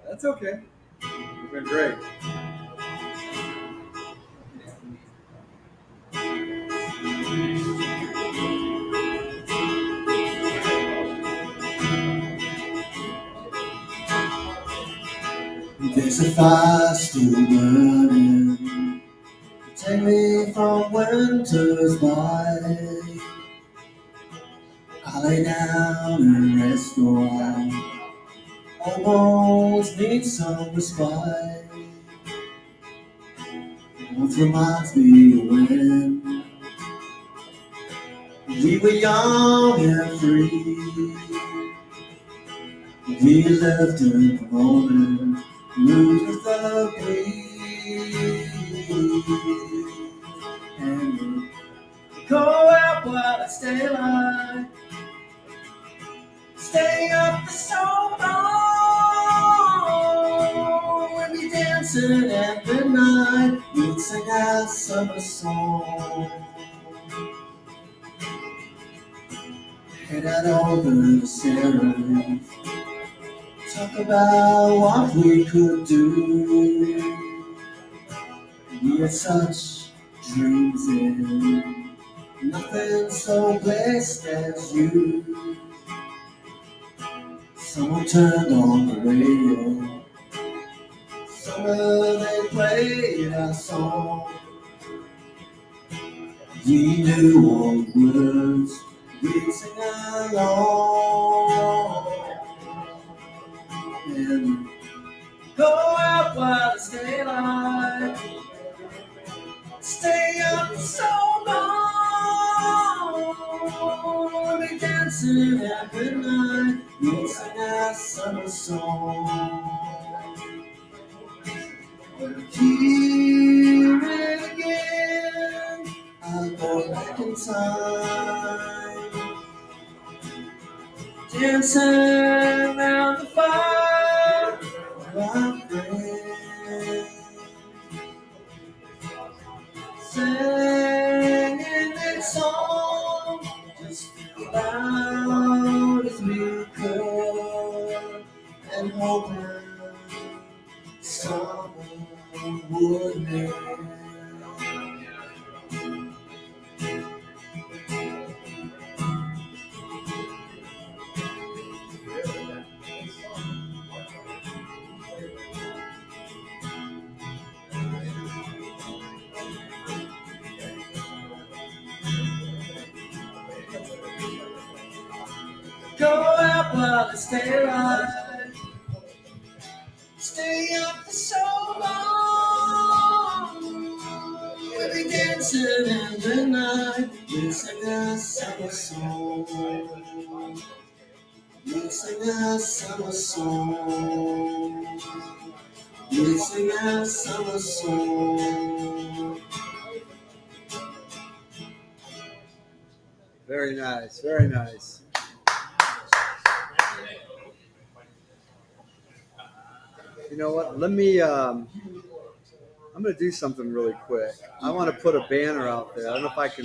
That's okay. You've been great. there's a fire still burning. Take me from winter's light. I lay down and rest a while. Almost need some respite. It reminds me of when we were young and free. We lived in the moment, moved with the breeze. And we go out while it's daylight. Stay up for so long. We'd be dancing at midnight. We'd sing our summer song. Head out over the Sierras. Talk about what we could do. We had such dreams in nothing so blessed as you. Someone turned on the radio. Somewhere they played our song. We knew all the words. We'd sing along. And go out while it's daylight. Stay up so long. We'll be dancing at midnight. We'll sing our summer song. Hear it again. I'll go back in time. Dancing around the fire. My friend. Singing that song just as loud as we could, and hoping someone would hear. Go out while it's daylight. Stay up for so long. We'll be dancing in the night. We'll sing our summer song. We'll sing our summer song. We'll sing our summer song. Very nice. Very nice. You know what? Let me. I'm going to do something really quick. I want to put a banner out there. I don't know if I can.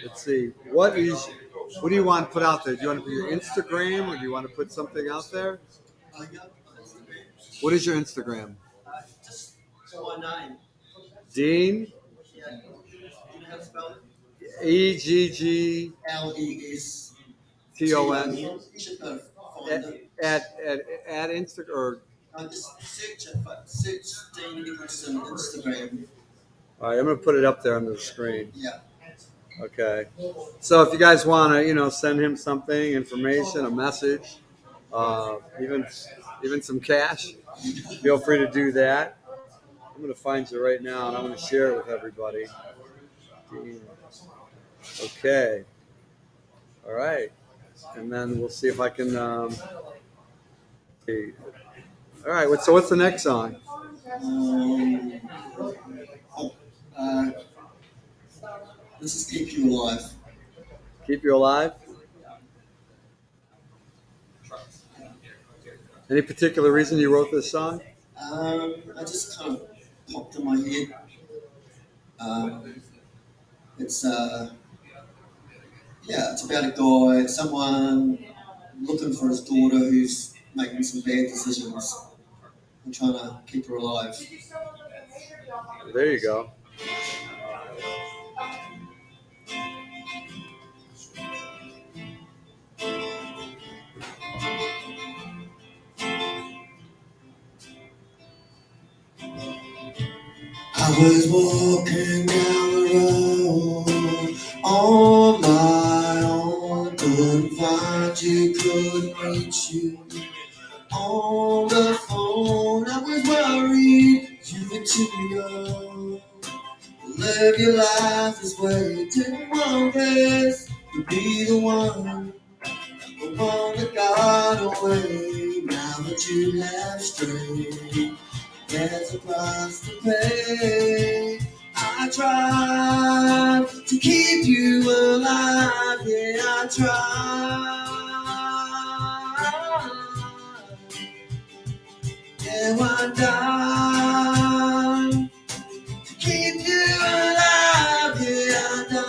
Let's see. What do you want to put out there? Do you want to put your Instagram, or do you want to put something out there? What is your Instagram? Just my name. Dean Yeah. You know how to spell it? EGGTON LESTON. You should know. Find it. at Insta or. Just search it, but search Dean Eggelston Instagram. All right, I'm going to put it up there on the screen. Yeah. Okay. So if you guys want to, send him something, information, a message, even some cash, feel free to do that. I'm going to find you right now, and I'm going to share it with everybody. Okay. All right. And then we'll see if I can. See. All right. So what's the next song? This is Keep You Alive. Keep You Alive? Any particular reason you wrote this song? I just kind of popped in my head. It's it's about a guy, someone looking for his daughter who's making some bad decisions and trying to keep her alive. There you go. I was walking down the road on my own, couldn't find you, couldn't reach you on the phone. I was worried you were too young. Live your life this way, you didn't want this to be the one that got away. Now that you left straight, there's a price to pay. I tried to keep you alive, yeah, I tried. Yeah, I died to keep you alive, yeah, I died.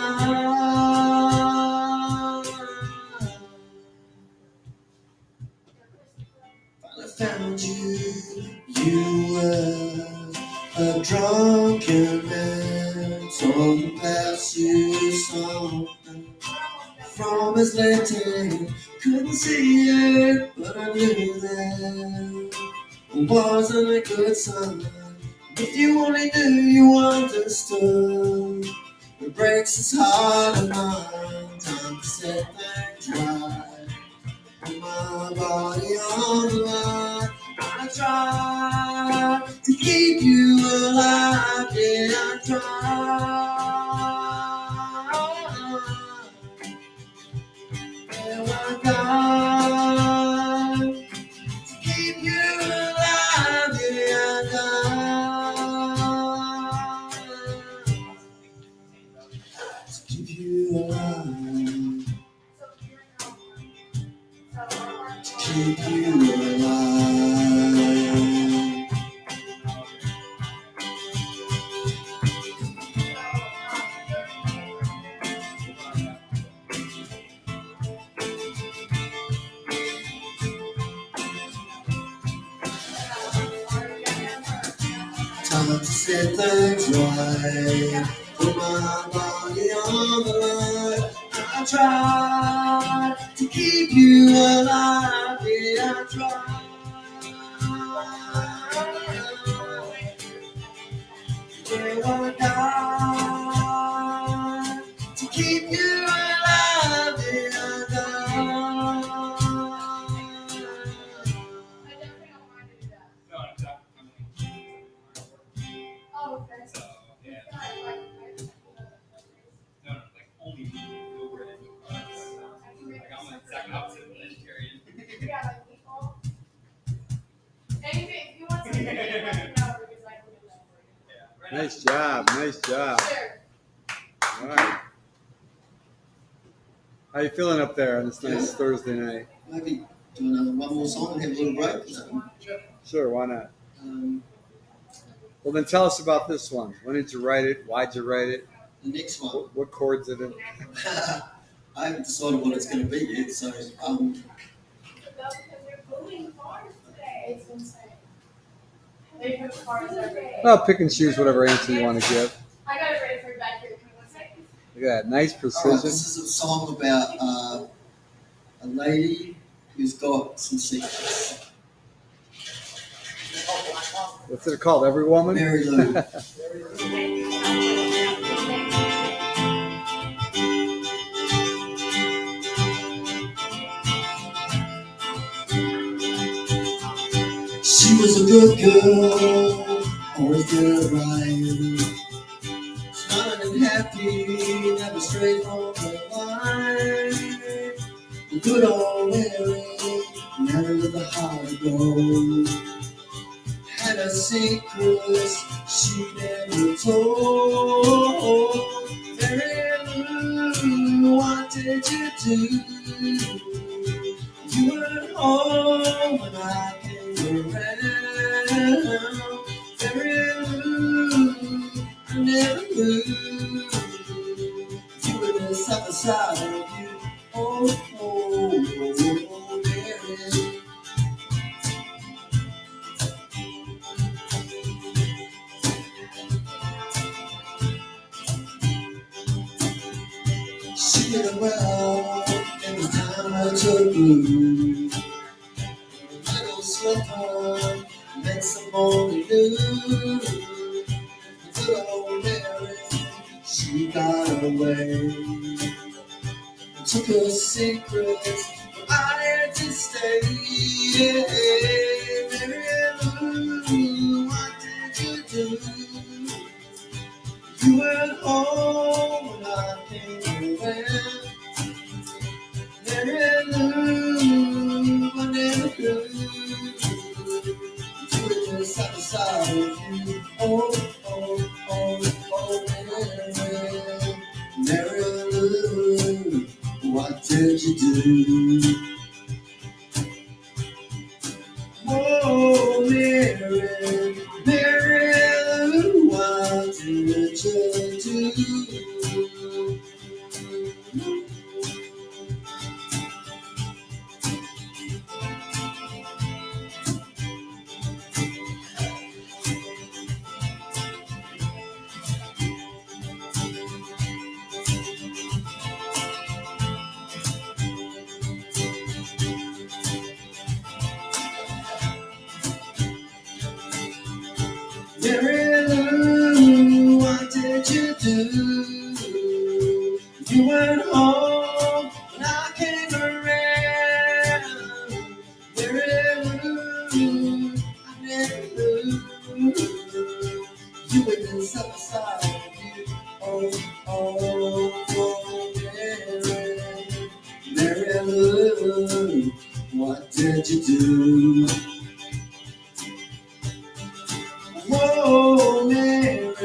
Finally found you, you were a drunken man, told me pass you something from his lantern. Couldn't see it, but I knew that it wasn't a good sign. If you only knew, you understood. It breaks his heart and mind. Time to set things right. Put my body on the line. I tried to keep you alive, yeah, I tried. Yeah, I died to keep you alive, yeah, I died to keep you alive, to keep you alive. Time to set things right. Put my body on the line. I tried to keep you alive. Yeah, I tried. Yeah, I died to keep you alive. Yeah, I died. No, exactly. Oh, okay. So, yeah. Yeah, No, like only over it. Like I'm the exact opposite of a vegetarian. like people. Anything, if you want something, let me know because I can do that for you. Yeah. Right now, Nice job. Nice job. Sure. All right. How you feeling up there on this nice Thursday night? Maybe do one more song and have a little break or something. Sure, why not? Um, Well, then tell us about this one. When did you write it? Why'd you write it? the next one. What chords it in? I haven't decided what it's going to be yet, so Because they're moving cars today. It's insane. They move cars every day. Well, pick and choose whatever answer you want to give. I got it ready for you back here. Give me 1 second. Look at that. Nice all right, precision. this is a song about a lady who's got some secrets. What's it called? Every Woman? Mary Lou. She was a good girl, always did it right. Smiling and happy, never strayed from the line. The good old Mary, never with a heart of gold. Had her secrets she never told. Mary Lou, what did you do? You were home when I came around. Mary Lou, I never knew beside you. Oh, oh, oh, oh, Mary. She did well, it was time I took you. Little slipper, make some morning new. Good old Mary, she got away. Took her secrets, but I had to stay. Yeah, Mary Lou, what did you do? You went home when I came around. Mary Lou, I never could. You were just side by side with you. Oh, oh, oh, oh, Mary. Mary Lou, what did you do? Oh, Mary, Mary Lou, what did you do? Mary Lou, what did you do? You went home when I came around. Mary Lou, I never knew. You were just side by side with you. Oh, oh, oh, Mary. Mary Lou, what did you do? Whoa, Mary,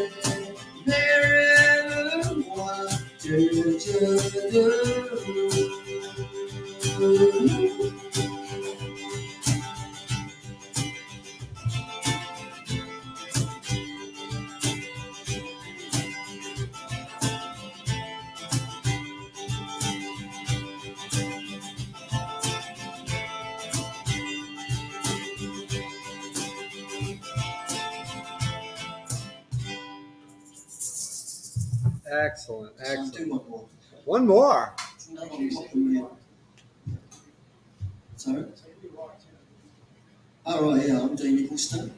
Mary, what did you do? Excellent, I'll do excellent. one more. One more. It's another one from me. Sorry? All right, yeah, I'm Dean Eggelston,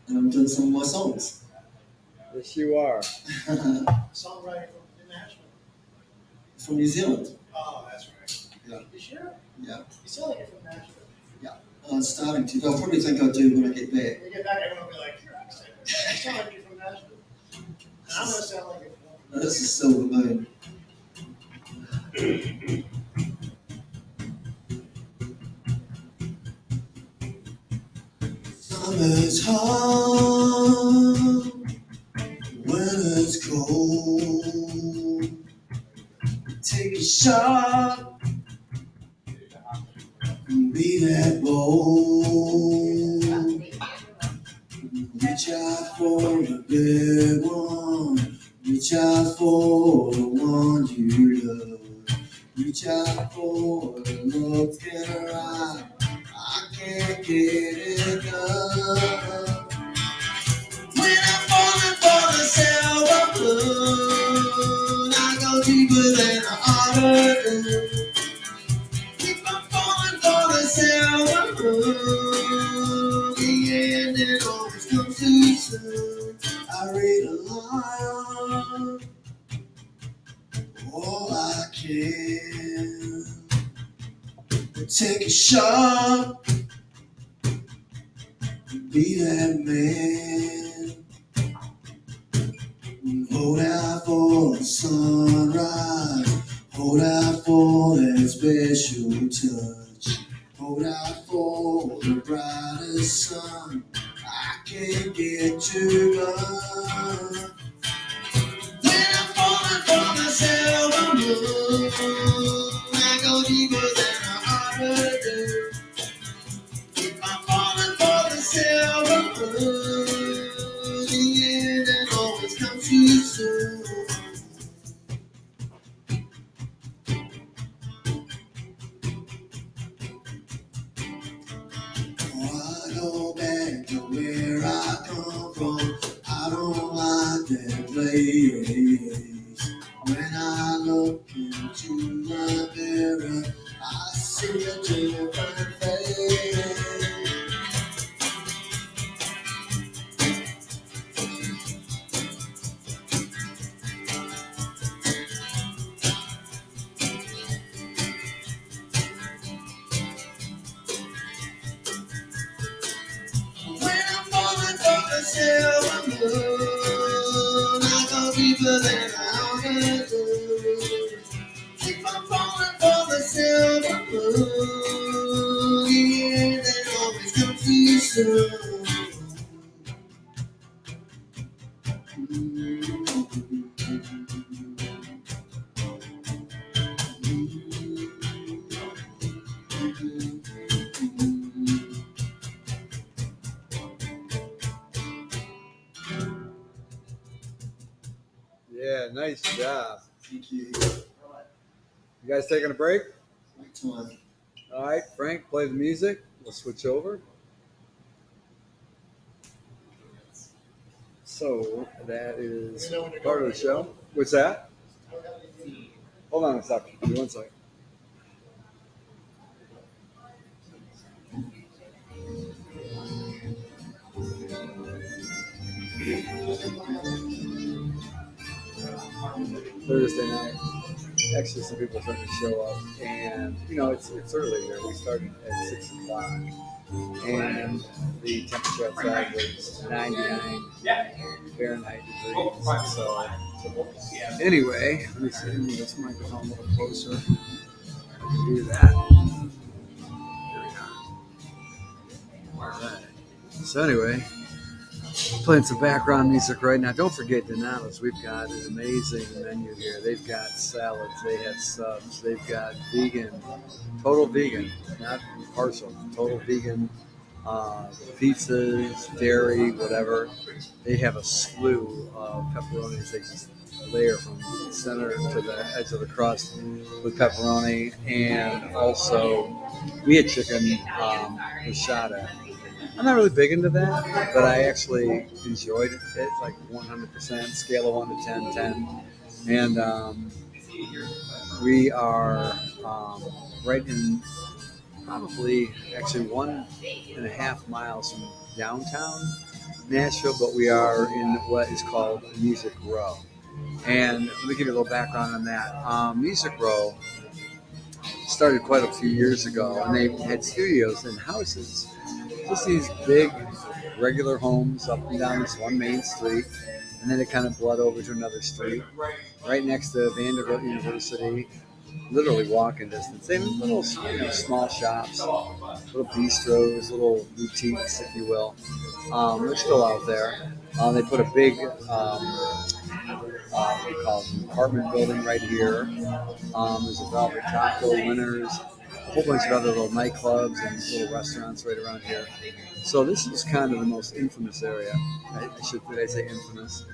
and I'm doing some of my songs. Yes, you are. Songwriter from Nashville. From New Zealand. Oh, that's right. Yeah. You sure? Yeah. You sound like you're from Nashville. I'm starting to. They'll probably think I do when I get back. When you get back, everyone will be like, "Your accent. You sound like you're from Nashville." And I'm gonna sound like you're from. Now, this is Silver Moon. Summer's hot, winter's cold. Take a shot, be that bold. Reach out for the big one. Reach out for the one you love. Reach out for the look in her eye. I can't get enough. When I'm falling for the silver moon, I go deeper than I ought to do. Keep on falling for the silver moon, the ending always comes too soon. I read a line, all I can. Take a shot, be that man. Hold out for the sunrise, hold out for that special touch, hold out for the brightest sun. I can't get too much. When I'm falling for the silver moon, I go deeper than I ought to do. Keep on falling for the silver moon, the end always comes too soon. silver moon. I go deeper than I wanna do. If I'm falling for the silver moon, yeah, then always come too soon. Yeah, nice job. You guys taking a break? All right, Frank, play the music. We'll switch over. So that is part of the show. What's that? Hold on a second. Give me 1 second. Thursday night. Actually, some people are starting to show up, and it's early here. We started at 6 o'clock, and the temperature outside was 99 Fahrenheit degrees. So anyway, let me see, move this microphone a little closer. I can do that. Here we are. All right. So anyway, playing some background music right now. Don't forget Donato's. We've got an amazing menu here. They've got salads, they have subs, they've got vegan, total vegan, not partial, total vegan pizzas, dairy, whatever. They have a slew of pepperonis. They just layer from the center to the edge of the crust with pepperoni, and also we had chicken rashada. I'm not really big into that, but I actually enjoyed it like 100%, scale of 1 to 10, 10. And we are right in probably actually 1.5 miles from downtown Nashville, but we are in what is called Music Row. And let me give you a little background on that. Music Row started quite a few years ago, and they had studios and houses. Just these big, regular homes up and down this one main street, and then it kind of bled over to another street, right next to Vanderbilt University, literally walking distance. They have little, small shops, little bistros, little boutiques, if you will. They're still out there. They put a big, what do you call it, apartment building right here. There's a Velvet Taco, Winners, a whole bunch of other little nightclubs and little restaurants right around here. So this is kind of the most infamous area. Did I say infamous?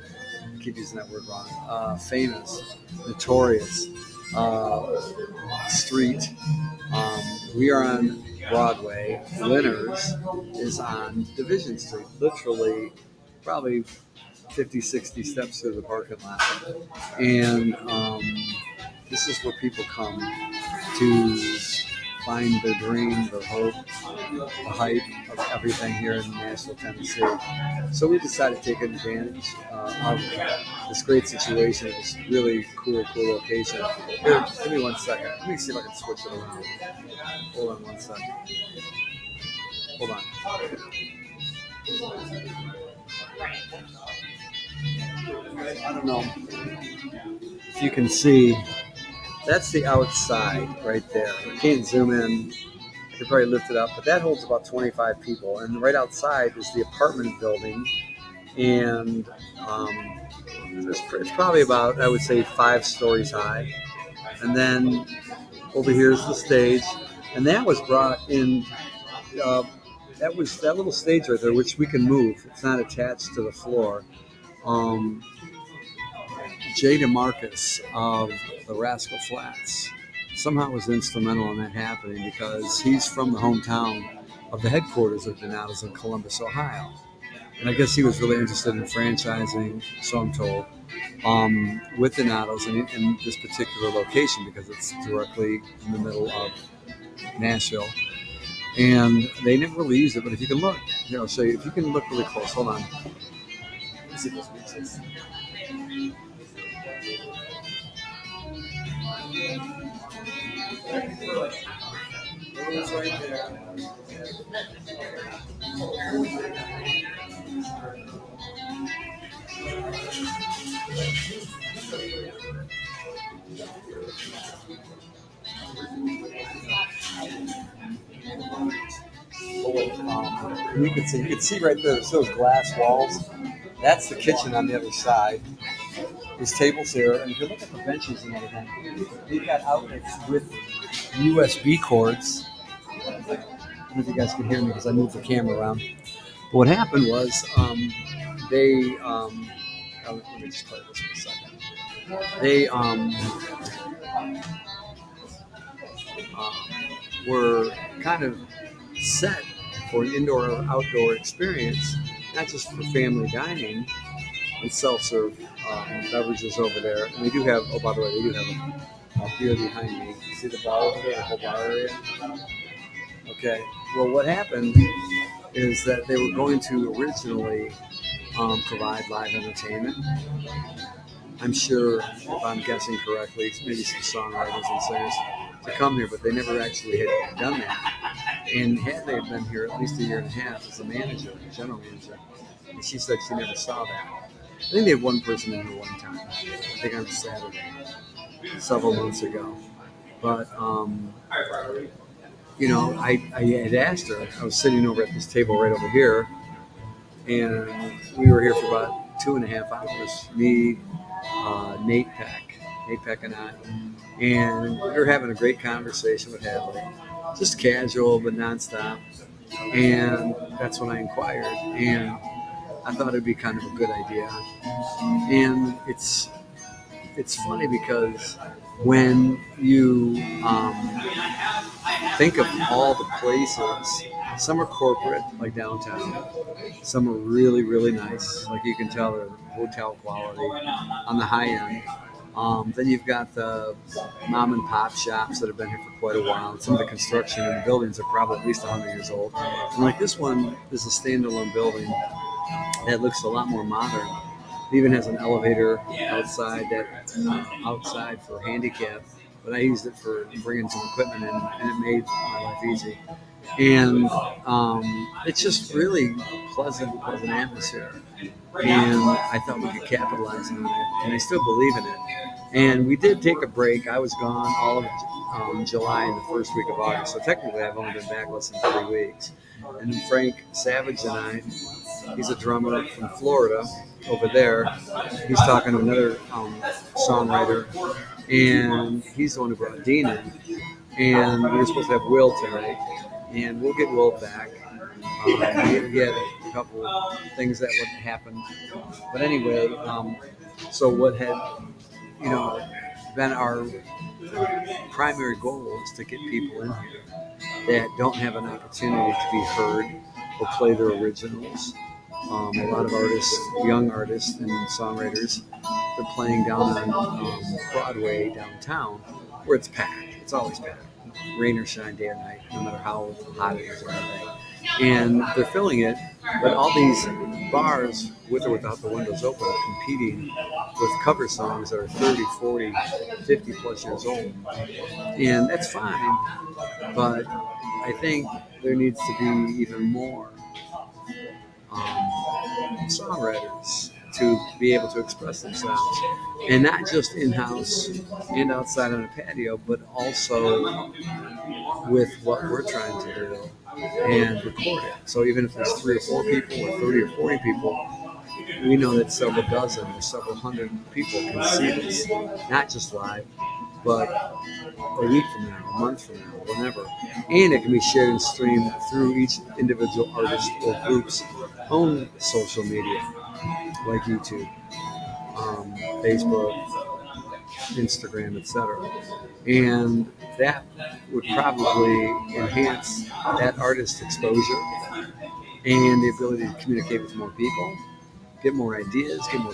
I keep using that word wrong. Famous, notorious street. We are on Broadway. Winners is on Division Street, literally probably 50, 60 steps through the parking lot. And this is where people come to find their dream, their hope, the hype of everything here in Nashville, Tennessee. So we decided to take advantage of this great situation, this really cool location. Here, give me 1 second. Let me see if I can switch it around. Hold on 1 second. Hold on. I don't know if you can see. That's the outside right there. I can't zoom in. I could probably lift it up, but that holds about 25 people. And right outside is the apartment building, and it's probably about, I would say, 5 stories high. And then over here is the stage, and that was brought in. That little stage right there, which we can move. It's not attached to the floor. Jay DeMarcus of the Rascal Flatts somehow was instrumental in that happening, because he's from the hometown of the headquarters of Donato's in Columbus, Ohio. And I guess he was really interested in franchising, so I'm told, with Donato's in this particular location, because it's directly in the middle of Nashville. And they never really use it, but if you can look, here, I'll show you. If you can look really close, hold on. Let's see if this makes sense. It's right there. And you can see right there, there's those glass walls. That's the kitchen on the other side. There's tables there, and if you look at the benches and everything, they've got outlets with USB cords. I don't know if you guys can hear me because I moved the camera around. But what happened was let me just play this for a second. They were kind of set for an indoor or outdoor experience, not just for family dining and self-serve beverages over there. And they do have, oh, by the way, they do have a beer behind me. See the bar over there, the whole bar area? Okay. Well, what happened is that they were going to originally provide live entertainment. I'm sure, if I'm guessing correctly, maybe some songwriters and singers to come here, but they never actually had done that. And had they been here at least a year and a half as a manager, general manager, and she said she never saw that. I think they had one person in here one time, I think on a Saturday, several months ago. But, I had asked her, I was sitting over at this table right over here, and we were here for about 2.5 hours, me, Nate Peck and I, and we were having a great conversation with Hadley, just casual but nonstop, and that's when I inquired, and I thought it'd be kind of a good idea. And it's funny because when you think of all the places, some are corporate, like downtown. Some are really, really nice. Like you can tell they're hotel quality on the high end. Then you've got the mom and pop shops that have been here for quite a while. Some of the construction in the buildings are probably at least 100 years old. And like this one is a standalone building that looks a lot more modern. It even has an elevator outside for handicap, but I used it for bringing some equipment in, and it made my life easy. And it's just really pleasant atmosphere. And I thought we could capitalize on it, and I still believe in it. And we did take a break. I was gone all of July and the first week of August, so technically I've only been back less than 3 weeks. And Frank Savage and I, he's a drummer from Florida over there. He's talking to another songwriter, and he's the one who brought Dean in. And we were supposed to have Will tonight, and we'll get Will back. We had a couple things that would happen, but anyway, so what had been our primary goal is to get people in here that don't have an opportunity to be heard or play their originals. A lot of artists, young artists and songwriters, they're playing down on Broadway downtown, where it's packed. It's always packed, rain or shine, day or night, no matter how hot it is or anything. And they're filling it, but all these bars, with or without the windows open, are competing with cover songs that are 30, 40, 50 plus years old. And that's fine, but I think there needs to be even more songwriters to be able to express themselves, and not just in-house and outside on a patio, but also with what we're trying to do and record it. So even if there's 3 or 4 people or 30 or 40 people, we know that several dozen or several hundred people can see this, not just live, but a week from now, a month from now, whenever. And it can be shared and streamed through each individual artist or group's own social media, like YouTube, Facebook, Instagram, etc. And that would probably enhance that artist's exposure and the ability to communicate with more people, get more ideas, get more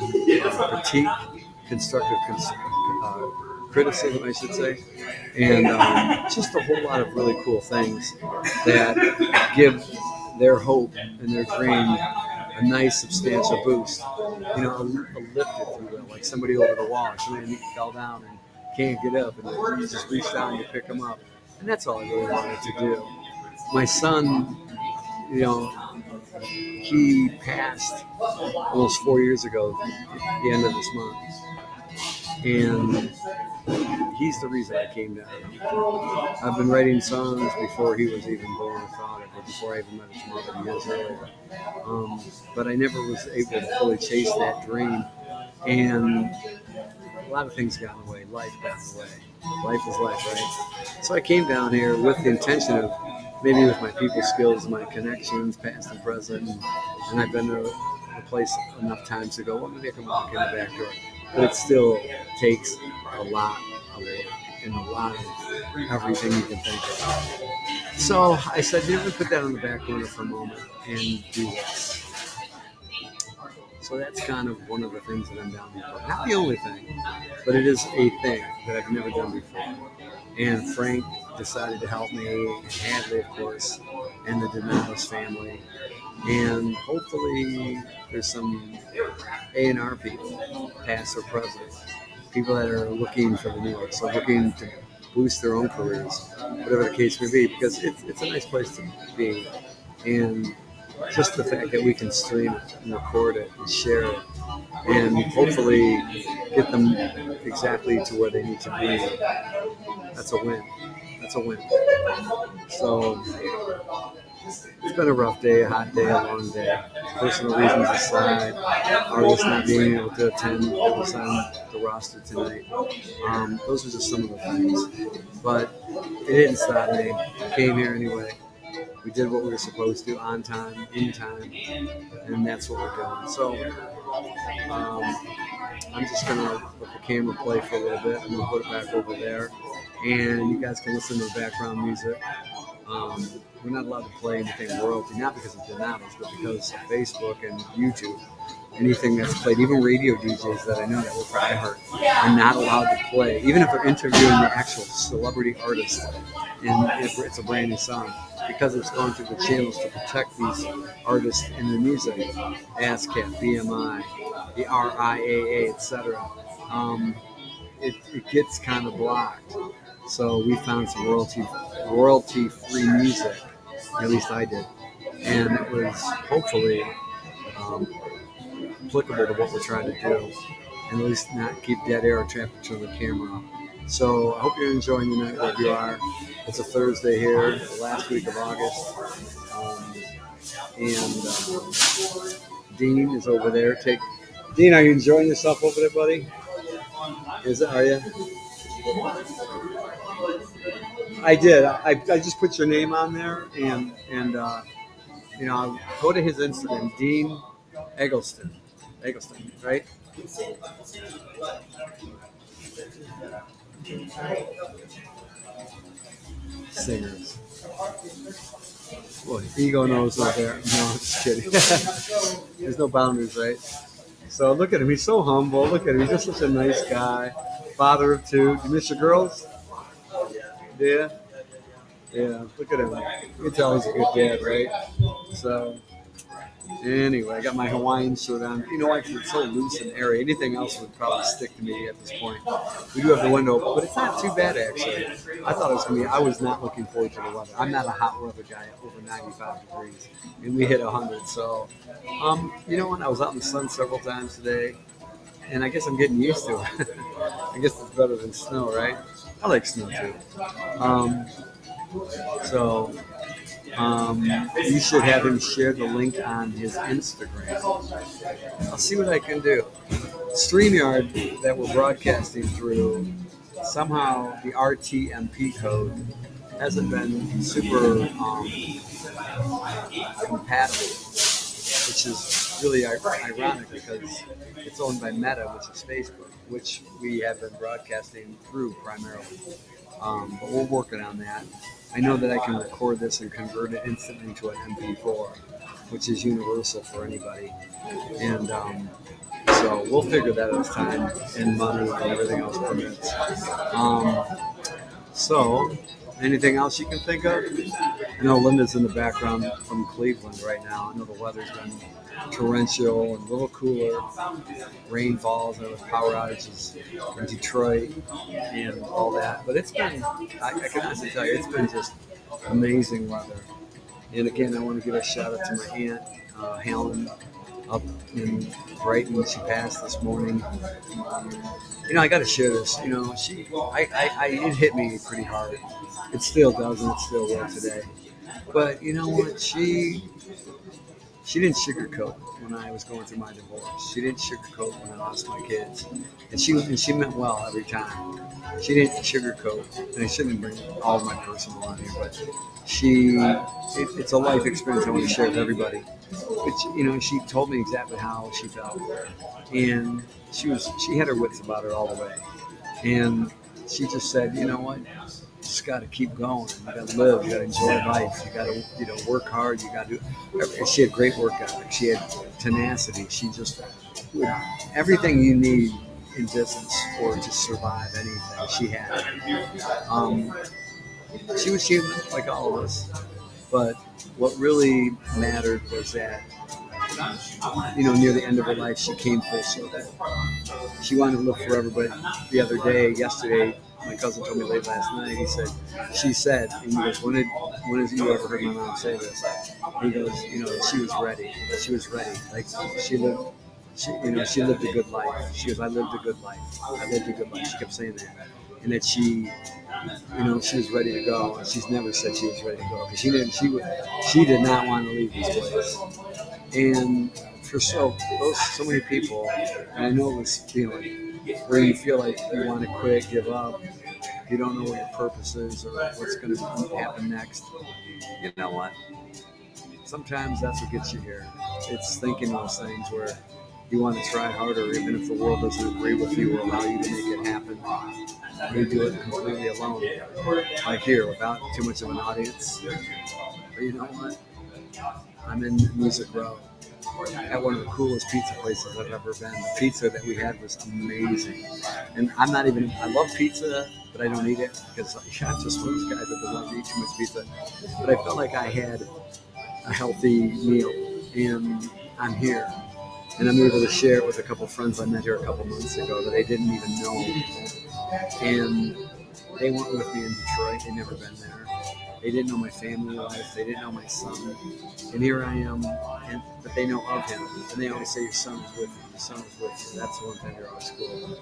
critique, constructive criticism, I should say, and just a whole lot of really cool things that give their hope and their dream a nice substantial boost. A lift, if you will, like somebody over the wall, somebody fell down and can't get up, and you just reach down and you pick them up. And that's all I really wanted to do. My son, he passed almost 4 years ago at the end of this month. And he's the reason I came down. I've been writing songs before he was even born or thought of it, before I even met his mother years earlier. But I never was able to fully chase that dream. And a lot of things got in the way. Life got in the way. Life is life, right? So I came down here with the intention of maybe with my people skills, my connections, past and present, and I've been to a place enough times to go, well, maybe I can walk in the back door. But it still takes a lot of work and a lot of everything you can think of. So I said, you know, put that on the back burner for a moment and do this. So that's kind of one of the things that I'm down here for. Not the only thing, but it is a thing that I've never done before. And Frank decided to help me, and Hadley, of course, and the Donatos family. And hopefully there's some A&R people, past or present, people that are looking for the New York, so looking to boost their own careers, whatever the case may be, because it's a nice place to be. And just the fact that we can stream it and record it and share it and hopefully get them exactly to where they need to be, that's a win. That's a win. So it's been a rough day, a hot day, a long day. Personal reasons aside, artists not being able to attend that was on the roster tonight. Those are just some of the things. But it didn't stop me. I came here anyway. We did what we were supposed to, on time, in time, and that's what we're doing. So I'm just going to let the camera play for a little bit. I'm going to put it back over there, and you guys can listen to the background music. We're not allowed to play anything royalty, not because of Donatos, but because of Facebook and YouTube. Anything that's played, even radio DJs that I know that work for iHeart, are not allowed to play, even if they're interviewing the actual celebrity artist, and if it's a brand new song, because it's going through the channels to protect these artists and their music, ASCAP, BMI, the RIAA, etc. It gets kind of blocked. So we found some royalty-free music, at least I did, and it was hopefully applicable to what we're trying to do, and at least not keep dead air or traffic to the camera. So I hope you're enjoying the night wherever you are. It's a Thursday here, the last week of August, and Dean is over there. Dean, are you enjoying yourself over there, buddy? Are you? I did. I just put your name on there, and go to his Instagram, Dean Eggelston, right? Singers. Boy, ego knows out there. No, I'm just kidding. There's no boundaries, right? So look at him. He's so humble. Look at him. He's just such a nice guy. Father of two. Do you miss your girls? Yeah. Yeah. Look at him. You can tell he's a good dad, right? So anyway, I got my Hawaiian shirt on. You know why? Because it's so loose and airy. Anything else would probably stick to me at this point. We do have the window open, but it's not too bad, actually. I thought it was going to be, I was not looking forward to the weather. I'm not a hot weather guy over 95 degrees, and we hit 100. So, you know what? I was out in the sun several times today, and I guess I'm getting used to it. I guess it's better than snow, right? I like snow, too. You should have him share the link on his Instagram. I'll see what I can do. StreamYard that we're broadcasting through, somehow the RTMP code hasn't been super compatible, which is really ironic because it's owned by Meta, which is Facebook, which we have been broadcasting through primarily. But we're working on that. I know that I can record this and convert it instantly to an MP4, which is universal for anybody. And so we'll figure that out as time and money and everything else permits. So anything else you can think of? I know Linda's in the background from Cleveland right now. I know the weather's been torrential and a little cooler. Rain falls and there was power outages in Detroit and all that. But it's been, I can honestly tell you, it's been just amazing weather. And again, I want to give a shout out to my aunt, Helen, up in Brighton. She passed this morning. I got to share this. It hit me pretty hard. It still does, and it still will today. But you know what? She didn't sugarcoat when I was going through my divorce. She didn't sugarcoat when I lost my kids, and she meant well every time. She didn't sugarcoat, and I shouldn't bring all of my personal on here, but it's a life experience I want to share with everybody. But she told me exactly how she felt, and she had her wits about her all the way, and she just said, you know what, you just got to keep going. You got to live. You got to enjoy life. You got to work hard. You got to do. She had great work ethic. She had tenacity. She just everything you need in business or to survive anything. She had. She was human like all of us, but what really mattered was that near the end of her life, she came full circle. She wanted to live forever, but yesterday, my cousin told me late last night. She said, and he goes, when have you ever heard my mom say this? He goes, she was ready. She was ready. Like she lived. She lived a good life. She goes, I lived a good life. I lived a good life. She kept saying that, and that she was ready to go. And she's never said she was ready to go because she didn't. She did not want to leave this place. And for so many people, and I know this feeling where you feel like you want to quit, give up, you don't know what your purpose is or what's going to happen next. You know what? Sometimes that's what gets you here. It's thinking those things where you want to try harder, even if the world doesn't agree with you or allow you to make it happen. You do it completely alone, like here, without too much of an audience. But you know what? I'm in Music Row at one of the coolest pizza places I've ever been. The pizza that we had was amazing. And I love pizza, but I don't eat it because I'm just one of those guys that doesn't like to eat too much pizza. But I felt like I had a healthy meal, and I'm here. And I'm able to share it with a couple friends I met here a couple months ago that I didn't even know. And they weren't with me in Detroit. They'd never been there. They didn't know my family life. They didn't know my son. And here I am, but they know of him. And they always say, your son is with you. Your son is with you. That's the one thing they're always cool.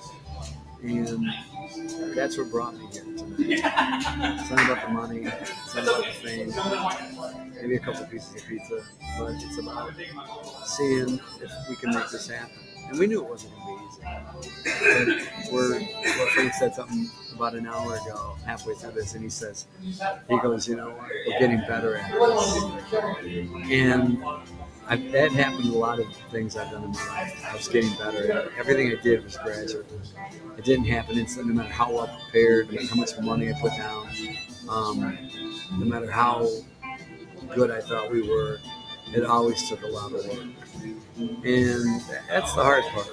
And that's what brought me here tonight. It's not about the money. It's not about the fame. Maybe a couple pieces of pizza. But it's about seeing if we can make this happen. And we knew it wasn't going to be easy. But Frank said something about an hour ago, halfway through this, and he goes, you know what, we're getting better at this. And that happened to a lot of things I've done in my life. I was getting better at it. Everything I did was gradual. It didn't happen instantly, no matter how well prepared, no matter how much money I put down, no matter how good I thought we were. It always took a lot of work. And that's the hard part.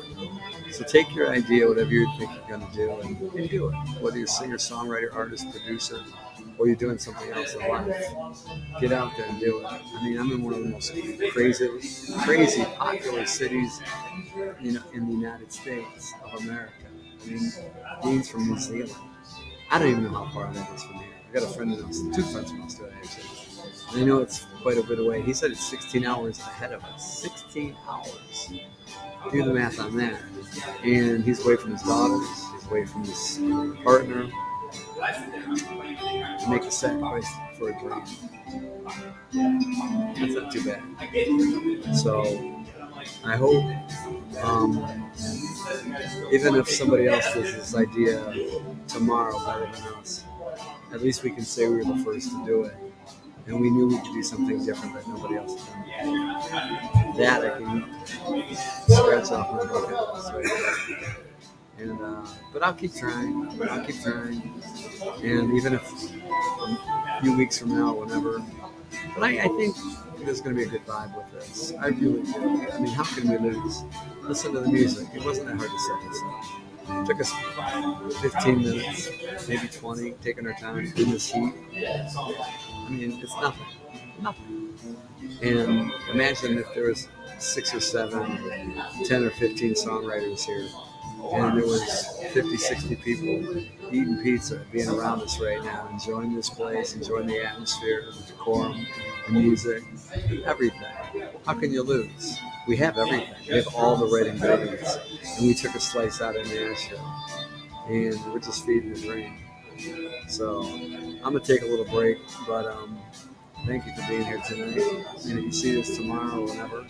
So take your idea, whatever you think you're going to do, and do it. Whether you're a singer, songwriter, artist, producer, or you're doing something else in life, get out there and do it. I mean, I'm in one of the most crazy popular cities, in the United States of America. I mean, Dean's from New Zealand. I don't even know how far that is from here. I got a friend in Australia, 2 friends from Australia, actually. And I know it's quite a bit away. He said it's 16 hours ahead of us. 16 hours. Do the math on that. And he's away from his daughters. He's away from his partner. Make a sacrifice for a dream. That's not too bad. So I hope, even if somebody else does this idea tomorrow better than us, at least we can say we were the first to do it. And we knew we could do something different that nobody else had done. That I can scratch off my bucket list right now. But I'll keep trying. And even if a few weeks from now, whenever. But I think there's going to be a good vibe with this. I really do. I mean, how can we lose? Listen to the music. It wasn't that hard to set this up. It took us 15 minutes, maybe 20, taking our time in this heat. I mean, it's nothing. And imagine if there was 6 or 7, 10 or 15 songwriters here, and there was 50, 60 people eating pizza, being around us right now, enjoying this place, enjoying the atmosphere, the decorum, the music, everything. How can you lose? We have everything. We have all the right ingredients, and we took a slice out of Nashville, and we're just feeding the dream. So I'm gonna take a little break, but thank you for being here tonight. And if you see this tomorrow or whenever,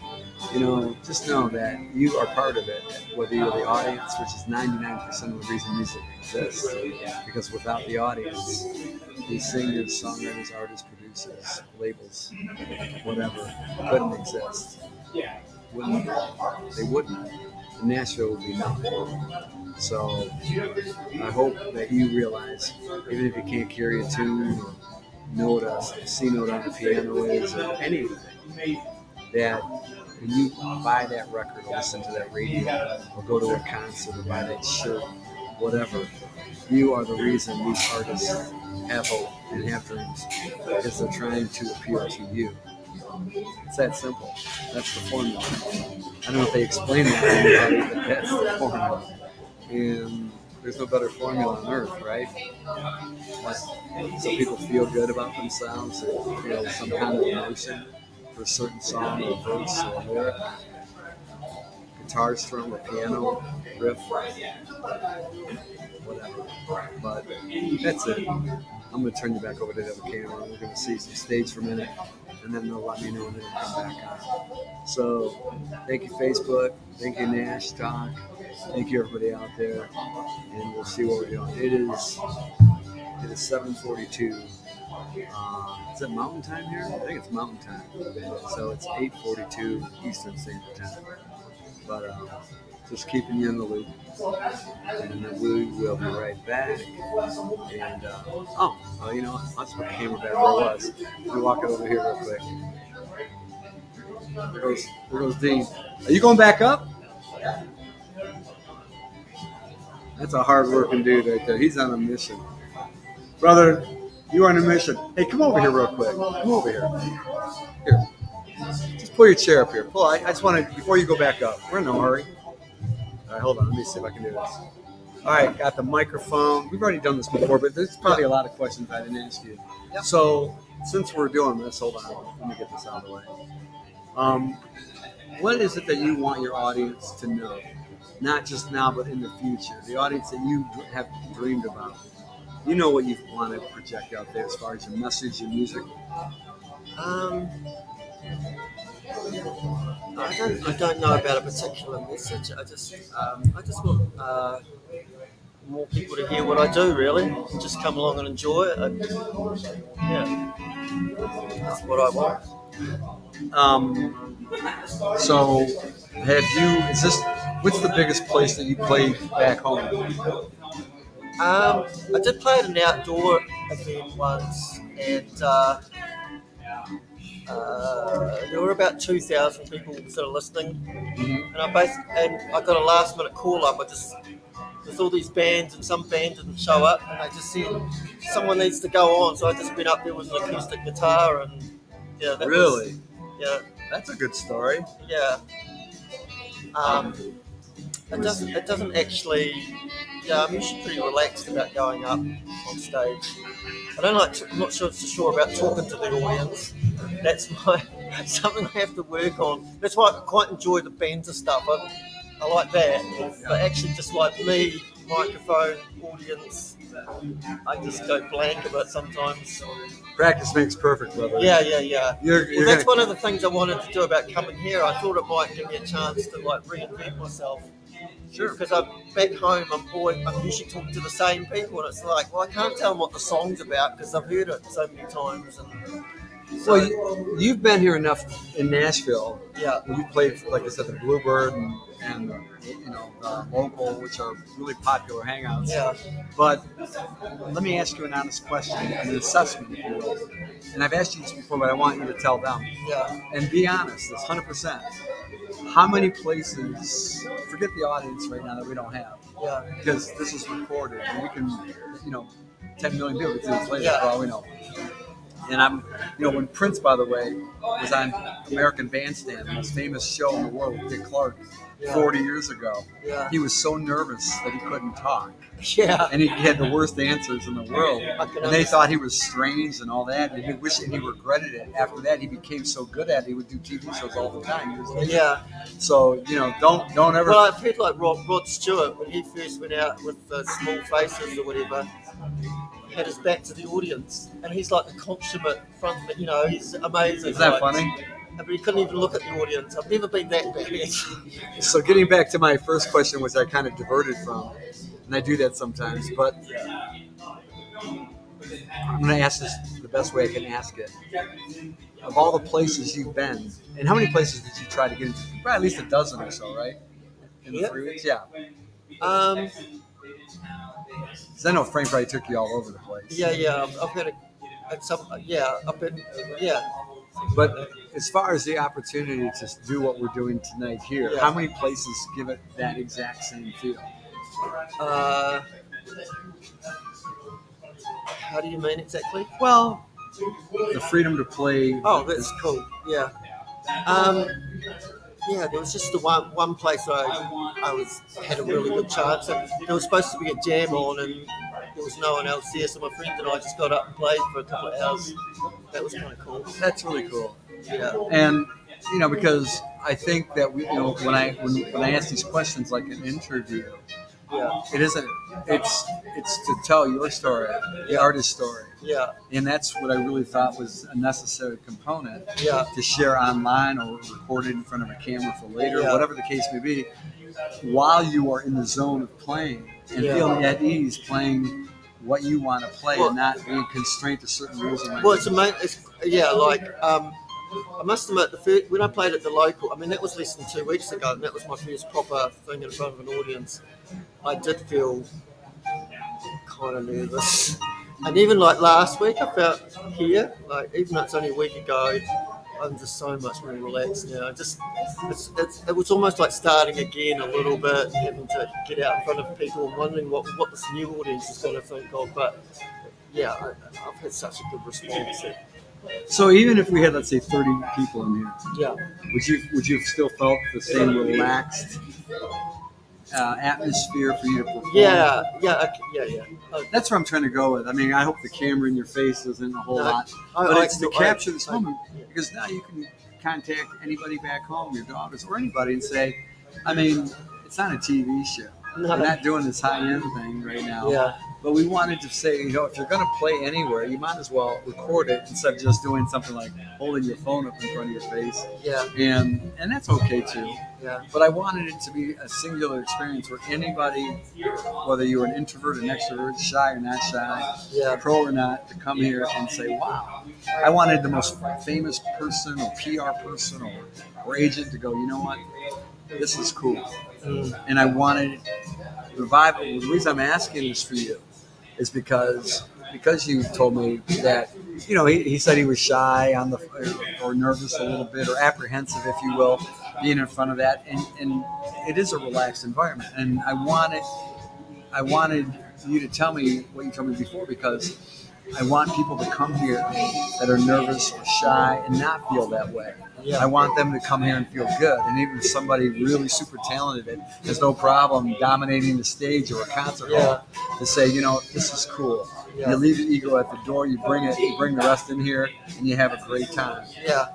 just know that you are part of it, whether you're the audience, which is 99% of the reason music exists. Because without the audience, these singers, songwriters, artists, producers, labels, whatever, couldn't exist. They wouldn't. Nashville would be nothing. So I hope that you realize, even if you can't carry a tune or know what a C note on the piano is or anything, that when you buy that record or listen to that radio or go to a concert or buy that shirt, whatever, you are the reason these artists have hope and have dreams, because they're trying to appeal to you. It's that simple. That's the formula. I don't know if they explain that to anybody, but that's the formula. And there's no better formula on earth, right? So people feel good about themselves or feel some kind of emotion for a certain song or verse or lyric. Guitar strum or piano riff, whatever. But that's it. I'm going to turn you back over to the other camera. We're going to see some stage for a minute, and then they'll let me know, and then I'll come back on. So thank you, Facebook. Thank you, NashTalk. Thank you, everybody out there. And we'll see what we're doing. It is 7:42. Is it mountain time here? I think it's mountain time. So it's 8:42 Eastern Standard Time. But just keeping you in the loop. And then we will be right back. And, you know what? I'll just put the camera back where it was. Let me walk it over here real quick. There goes Dean. Are you going back up? That's a hard-working dude right there. He's on a mission. Brother, you are on a mission. Hey, come over here real quick. Come over here. Here. Just pull your chair up here. Pull. I just want to, before you go back up. We're in no hurry. All right, hold on. Let me see if I can do this. All right, got the microphone. We've already done this before, but there's probably a lot of questions I didn't ask you. Yep. So since we're doing this, hold on. Let me get this out of the way. What is it that you want your audience to know? Not just now, but in the future. The audience that you have dreamed about. You know what you want to project out there as far as your message, your music. I don't know about a particular message. I just want more people to hear what I do. Really, just come along and enjoy it. That's what I want. So, what's the biggest place that you played back home? I did play at an outdoor event once, and there were about 2,000 people sort of listening. Mm-hmm. And I got a last minute call up. There's all these bands, and some band didn't show up, and they just said someone needs to go on. So I just went up there with an acoustic guitar, and Really? Yeah. That's a good story. Yeah. It doesn't actually. Yeah, I'm usually pretty relaxed about going up on stage. I'm not sure about talking to the audience. That's something I have to work on. That's why I quite enjoy the banter stuff. I like that. But actually, just like me, microphone, audience, I just go blank a bit sometimes. Practice makes perfect, brother. Yeah. That's one of the things I wanted to do about coming here. I thought it might give me a chance to reinvent myself. Sure. Because back home, I'm usually talking to the same people, and it's like, well, I can't tell them what the song's about because I've heard it so many times. And so, well, you've been here enough in Nashville. Yeah. You played, like I said, the Bluebird and the Local, which are really popular hangouts. Yeah. But let me ask you an honest question, an assessment, if you will. And I've asked you this before, but I want you to tell them. Yeah. And be honest, it's 100%. How many places, forget the audience right now that we don't have. Yeah. Because this is recorded and we can, 10 million people can see this later Yeah. for all we know. And when Prince, by the way, was on American Bandstand, the most famous show in the world with Dick Clark, Yeah. 40 years ago. Yeah. He was so nervous that he couldn't talk. Yeah. And he had the worst answers in the world. I can And they thought he was strange and all that. And he wished he regretted it. After that, he became so good at it, he would do TV shows all the time. Years later. Yeah. So, don't ever... Well, I've heard like Rod Stewart, when he first went out with the Small Faces or whatever, had his back to the audience. And he's like a consummate front, he's amazing. Is that like, funny? But he couldn't even look at the audience. I've never been that bad. So getting back to my first question, which I kind of diverted from, and I do that sometimes, but I'm going to ask this the best way I can ask it. Of all the places you've been, and how many places did you try to get into? Probably at least a dozen or so, right? In the 3 weeks? Yeah. Because I know Frank probably took you all over the place. Yeah. I've had I've been, But as far as the opportunity to do what we're doing tonight here, how many places give it that exact same feel? How do you mean exactly? Well, the freedom to play. Oh, that's cool. Yeah. There was just the one place I had a really good chance. And there was supposed to be a jam on, and there was no one else there. So my friend and I just got up and played for a couple of hours. That was kind of cool. That's really cool. Yeah. And because I think that when I ask these questions like an interview, it isn't. It's to tell your story, the artist's story. Yeah. And that's what I really thought was a necessary component to share online or record it in front of a camera for later, whatever the case may be, while you are in the zone of playing and feeling at ease playing what you want to play and not being constrained to certain rules. Well, it's amazing. I must admit, when I played at the local, that was less than 2 weeks ago, and that was my first proper thing in front of an audience. I did feel kind of nervous. And even like last week, I felt here, like even though it's only a week ago, I'm just so much more relaxed now. It was almost like starting again a little bit, and having to get out in front of people and wondering what this new audience is going to think of. But I've had such a good response. So even if we had, let's say, 30 people in here, would you have still felt the same relaxed atmosphere for you to perform? Yeah. That's where I'm trying to go with. I hope the camera in your face isn't a whole lot, but it's to capture this moment, because now you can contact anybody back home, your daughters or anybody, and say, it's not a TV show. No. We're not doing this high-end thing right now. Yeah. But we wanted to say, if you're going to play anywhere, you might as well record it instead of just doing something like holding your phone up in front of your face. Yeah. And that's okay too. Yeah. But I wanted it to be a singular experience where anybody, whether you're an introvert, an extrovert, shy or not shy, pro or not, to come here and say, wow. I wanted the most famous person or PR person or agent to go, you know what? This is cool. And I wanted revival. The reason I'm asking this for you is because you told me that, he said he was shy or nervous a little bit, or apprehensive, if you will, being in front of that. And it is a relaxed environment. And I wanted you to tell me what you told me before, because I want people to come here that are nervous or shy and not feel that way. I want them to come here and feel good. And even if somebody really super talented has no problem dominating the stage or a concert hall, to say, this is cool. You leave your ego at the door, you bring the rest in here, and you have a great time.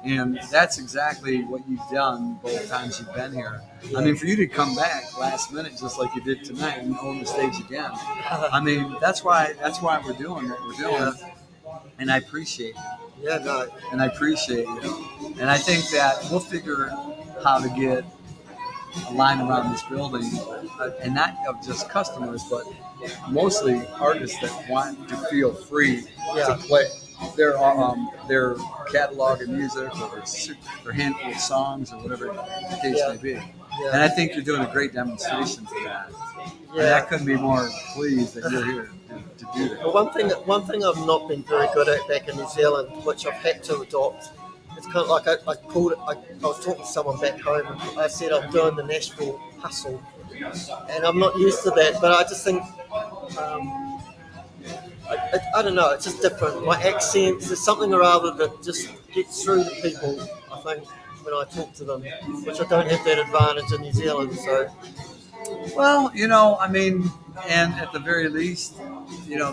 And that's exactly what you've done both times you've been here. For you to come back last minute just like you did tonight and own the stage again, that's why we're doing what we're doing. And I appreciate it. And I appreciate you. And I think that we'll figure how to get a line around this building, and not of just customers, but mostly artists that want to feel free to play their catalog of music or their handful of songs or whatever the case may be. And I think you're doing a great demonstration for that. And I couldn't be more pleased that you're here to do that. Well, one thing I've not been very good at back in New Zealand, which I've had to adopt, it's kind of like I was talking to someone back home, and I said I'm doing the Nashville hustle, and I'm not used to that, but I just think, I don't know, it's just different. My accent, there's something or other that just gets through to people, I think. when I talk to them, which I don't have that advantage in New Zealand. So Well, I mean, and at the very least,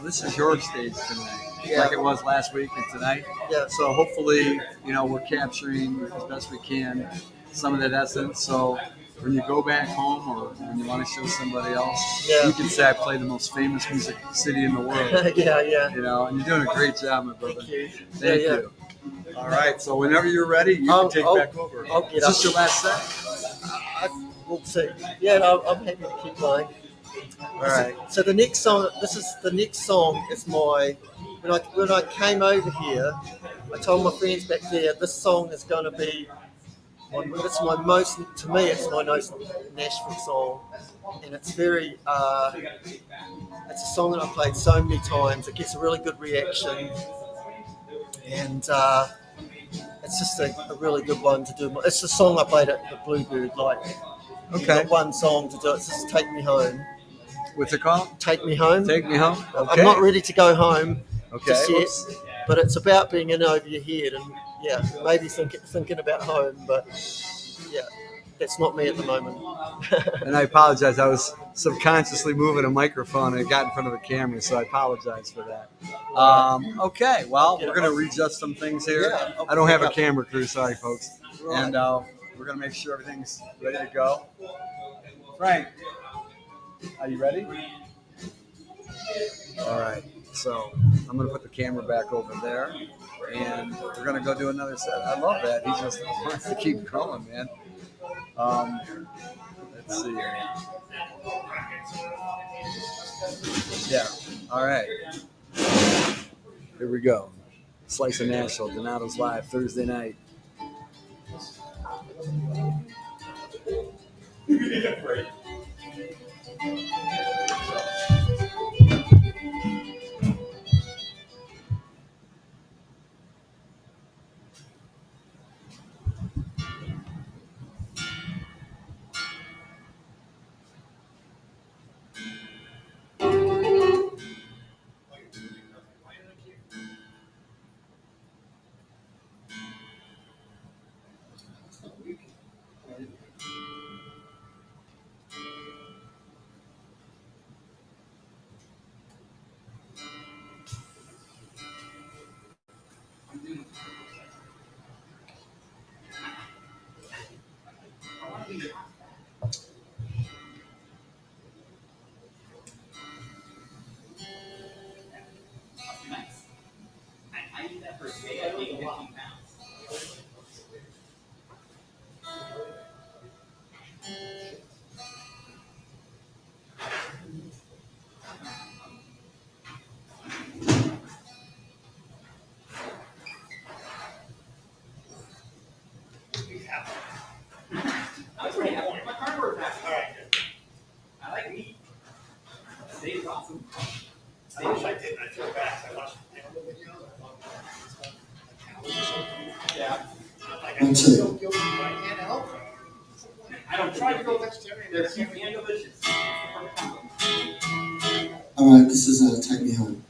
this is your stage tonight, Yeah. like it was last week and tonight. yeah, So hopefully, we're capturing as best we can some of that essence. So when you go back home or when you want to show somebody else, Yeah. you can say I play the most famous music city in the world. yeah. And you're doing a great job, my brother. Thank you. Thank Yeah, you. All right. So whenever you're ready, you can take back over. I'll get Is this your last set? We'll see. Yeah, no, I'm happy to keep playing. All right. So the next song. This is the next song. It's my when I came over here, I told my friends back there this song is going to be. It's my most. To me, it's my most Nashville song, and it's very. It's a song that I've played so many times. It gets a really good reaction, and it's just a really good one to do. It's the song I played at the Bluebird. Like, you've Okay. got one song to do. It's just "Take Me Home." What's it called? Take Me Home. Take Me Home. Okay. I'm not ready to go home Okay. just yet, Oops. but it's about being in over your head and maybe thinking about home. But yeah, that's not me at the moment. And I apologize. I was subconsciously moving a microphone and it got in front of the camera, so I apologize for that. Okay. Well, we're going to readjust some things here. Yeah, I don't have a camera crew. Sorry, folks. And we're going to make sure everything's ready to go. Frank, are you ready? All right. So I'm going to put the camera back over there, and we're going to go do another set. I love that. He just wants to keep going, man. Let's see here. Yeah. All right. Here we go. Slice of Nashville, Donato's Live, Thursday night. I did that for a day. I gained 15 pounds. I was pretty happy. My carnivore pack. All right. I like meat. Steak is awesome. I wish I did. I feel bad. I watched Yeah. One, two. I can't help it. I don't Try to go vegetarian. They're cute and delicious. All right, this is Take Me Home.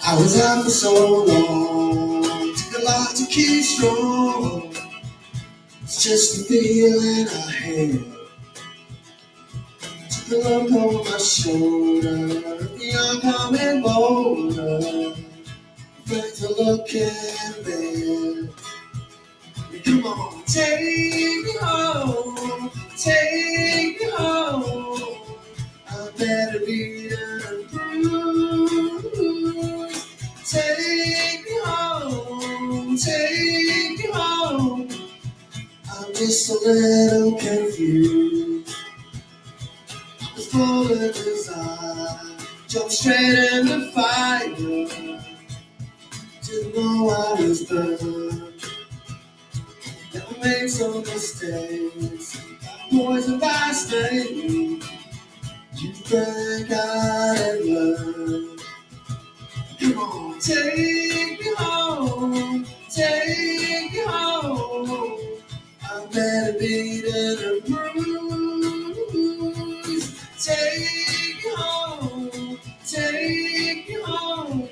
I was out for so long, took a lot to keep strong. It's just a feeling I had. Took a look over my shoulder, the oncoming boulder. Back to looking bad. Come on, take me home, take me home. I better be the bruise. Take me home, take me home. I'm just a little confused. I was full of desire, jumped straight in the fire. Didn't know I was burned. Now I'm made some mistakes. Poison by snake. You think I'd learn? Come on, take me home, take me home. I'm better beaten and bruised. Take me home, take me home.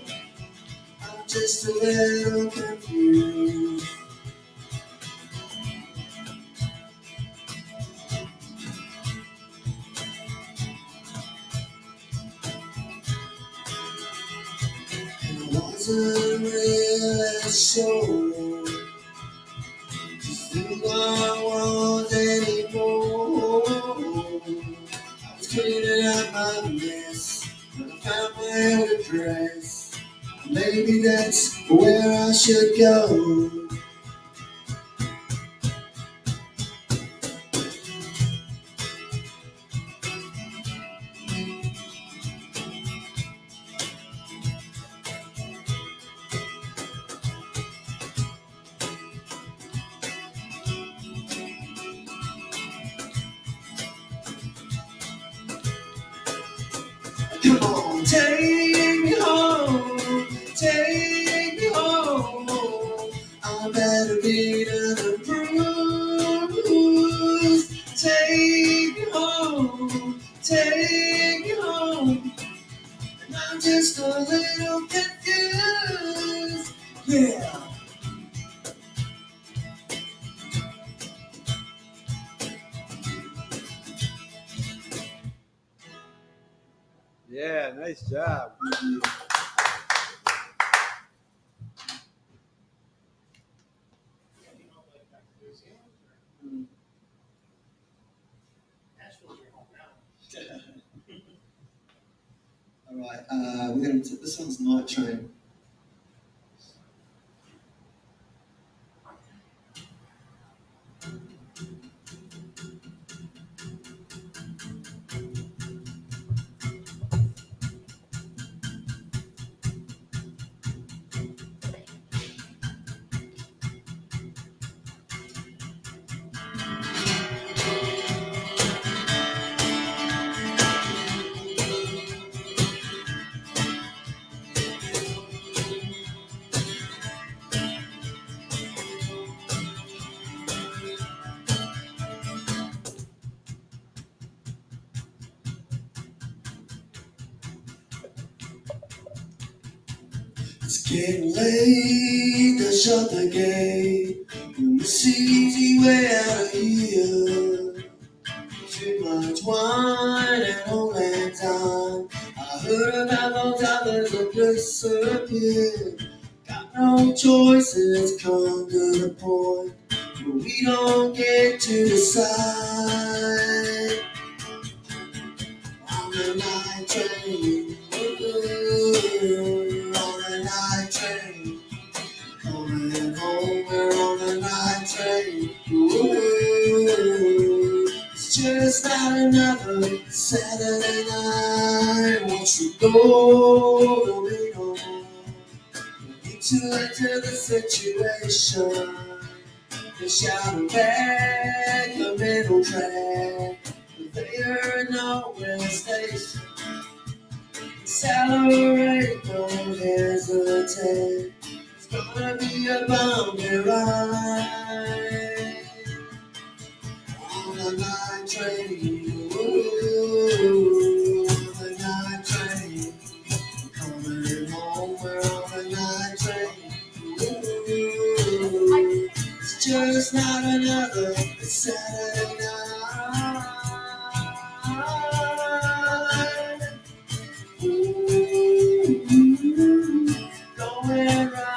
I'm just a little confused. And I wasn't really sure just who I was anymore. I was cleaning out my mess when I found my old address. Maybe that's where I should go. Come on, take me home, take me home. I'm better beaten and bruised. Take me home, take me home. And I'm just a little confused. Yeah. Yeah, nice job. Nashville's your home now. All right, we're going to. This one's Night Train. It's getting late, they shut the gate. And this easy way out of here. Too much wine and old lang syne. I heard about those others that disappeared. Got no choice, it's come to the point where we don't get to decide. On the night train, ooh, on the night train. Coming home, we're on the night train. Ooh, it's just not another Saturday night. Once you go, there'll be no more. You need to enter the situation. The shadow back, the middle track. There nowhere station. Accelerate, don't hesitate. It's gonna be a bumpy ride. On the night train, ooh, on the night train. Coming home, we're on the night train. Ooh, it's just not another Saturday night. Going right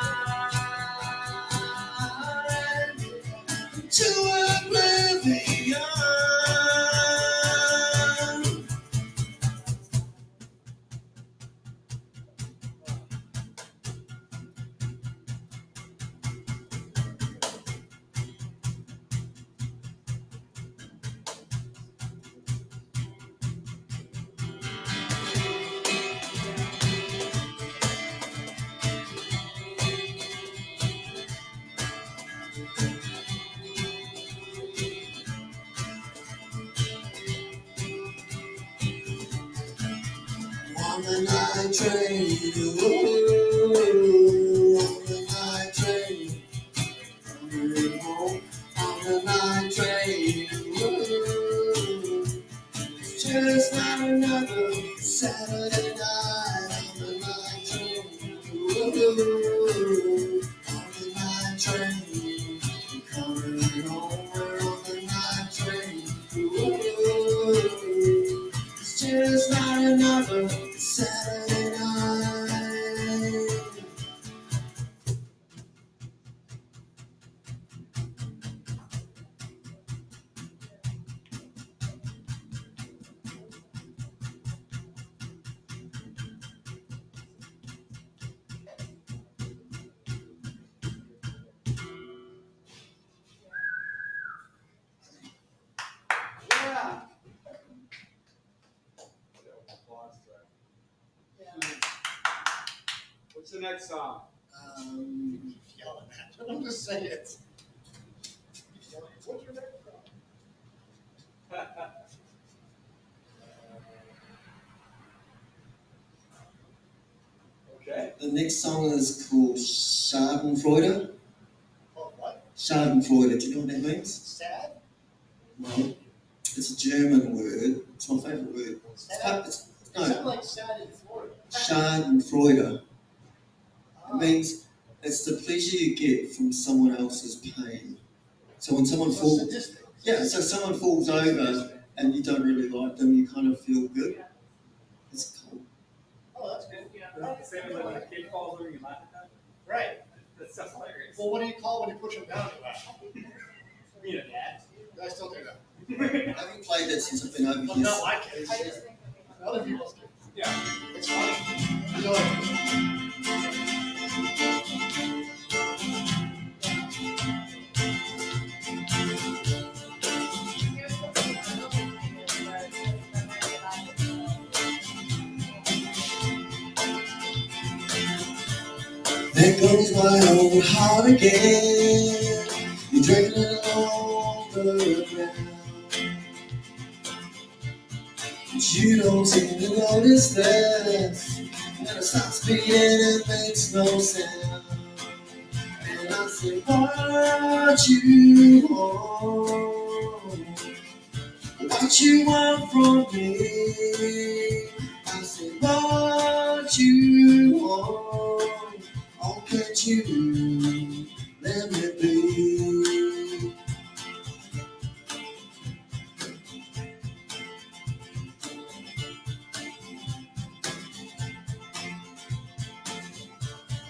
to oblivion. on the night train. Ooh, on the night train. Coming home on the night train. Ooh, it's just not another Saturday night on the night train. Ooh, on the night train. Coming home, we're on the night train. Ooh, it's just not another Saturday night. Yeah. What's the next song? Yelling at you. I'm just saying it. What's your next song? Okay. The next song is called Schadenfreude. Oh, what? Schadenfreude, do you know what that means? Sad? No. It's a German word. It's my favourite word. Sad? It's, You sound no, like sad in Florida. Schadenfreude. It Oh. means it's the pleasure you get from someone else's pain. So when someone So falls, sadistic. yeah, so someone falls over and you don't really like them, you kind of feel good. It's cool. Oh, that's good. Same as when a kid falls over, you laugh at that. Right. That stuff's hilarious. Well, what do you call when you push them down? You laugh. You know, dad. I still do that. I haven't played that since I've been over Well, here. not my kids. I just think of Other people's kids. Yeah. It's funny. You know, like, There goes my old heart again. You're dragging it along the ground. But you don't seem to notice this. When it stops beating, it makes no sound. And I say, what you want? What you want from me? I say, what you want? Oh, can't you let me be?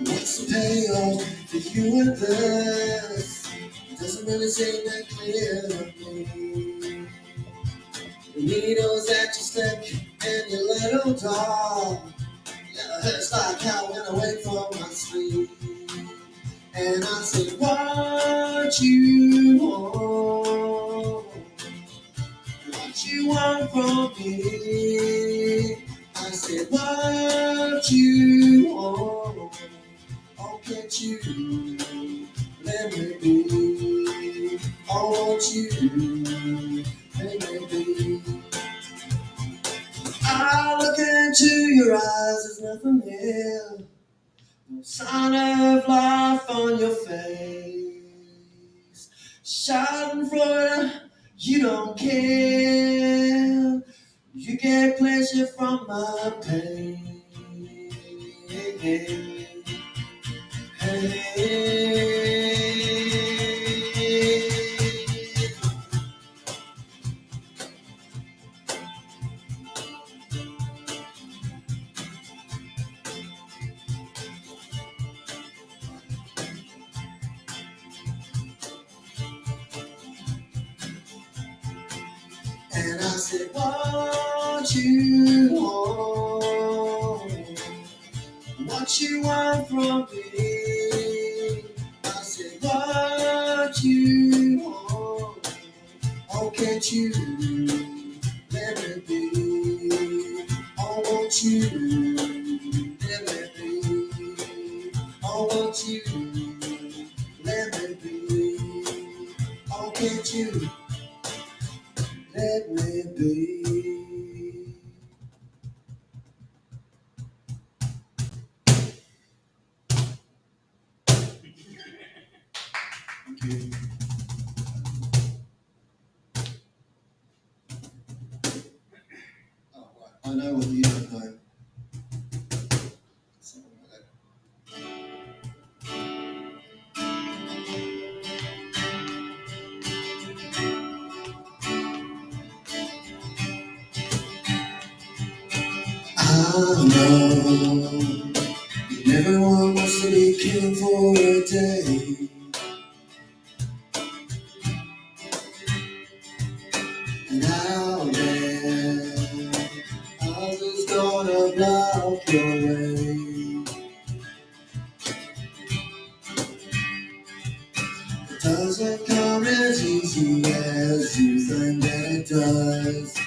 What's the payoff for you and this? It doesn't really seem that clear to me. The needles at your stick and your little dog. Yeah, it hurts like hell when I wake from my sleep. And I say, what you want? What you want from me? I said, what you want? Oh, can't you let me be? Oh, won't you let me be? I look into your eyes, there's nothing there. No sign of life on your face. Schadenfreude, you don't care. You get pleasure from my pain. Hey. And I said, what you want? What you want from me? I said, what you want? Oh, can't you let me be? Oh, won't you let me be? Oh, won't you let me be? Oh, can't you let me be? Oh, right. I know what you don't know. Something like that. I know everyone wants to be king for a day. And out there, others gonna block your way. It doesn't come as easy as you think that it does.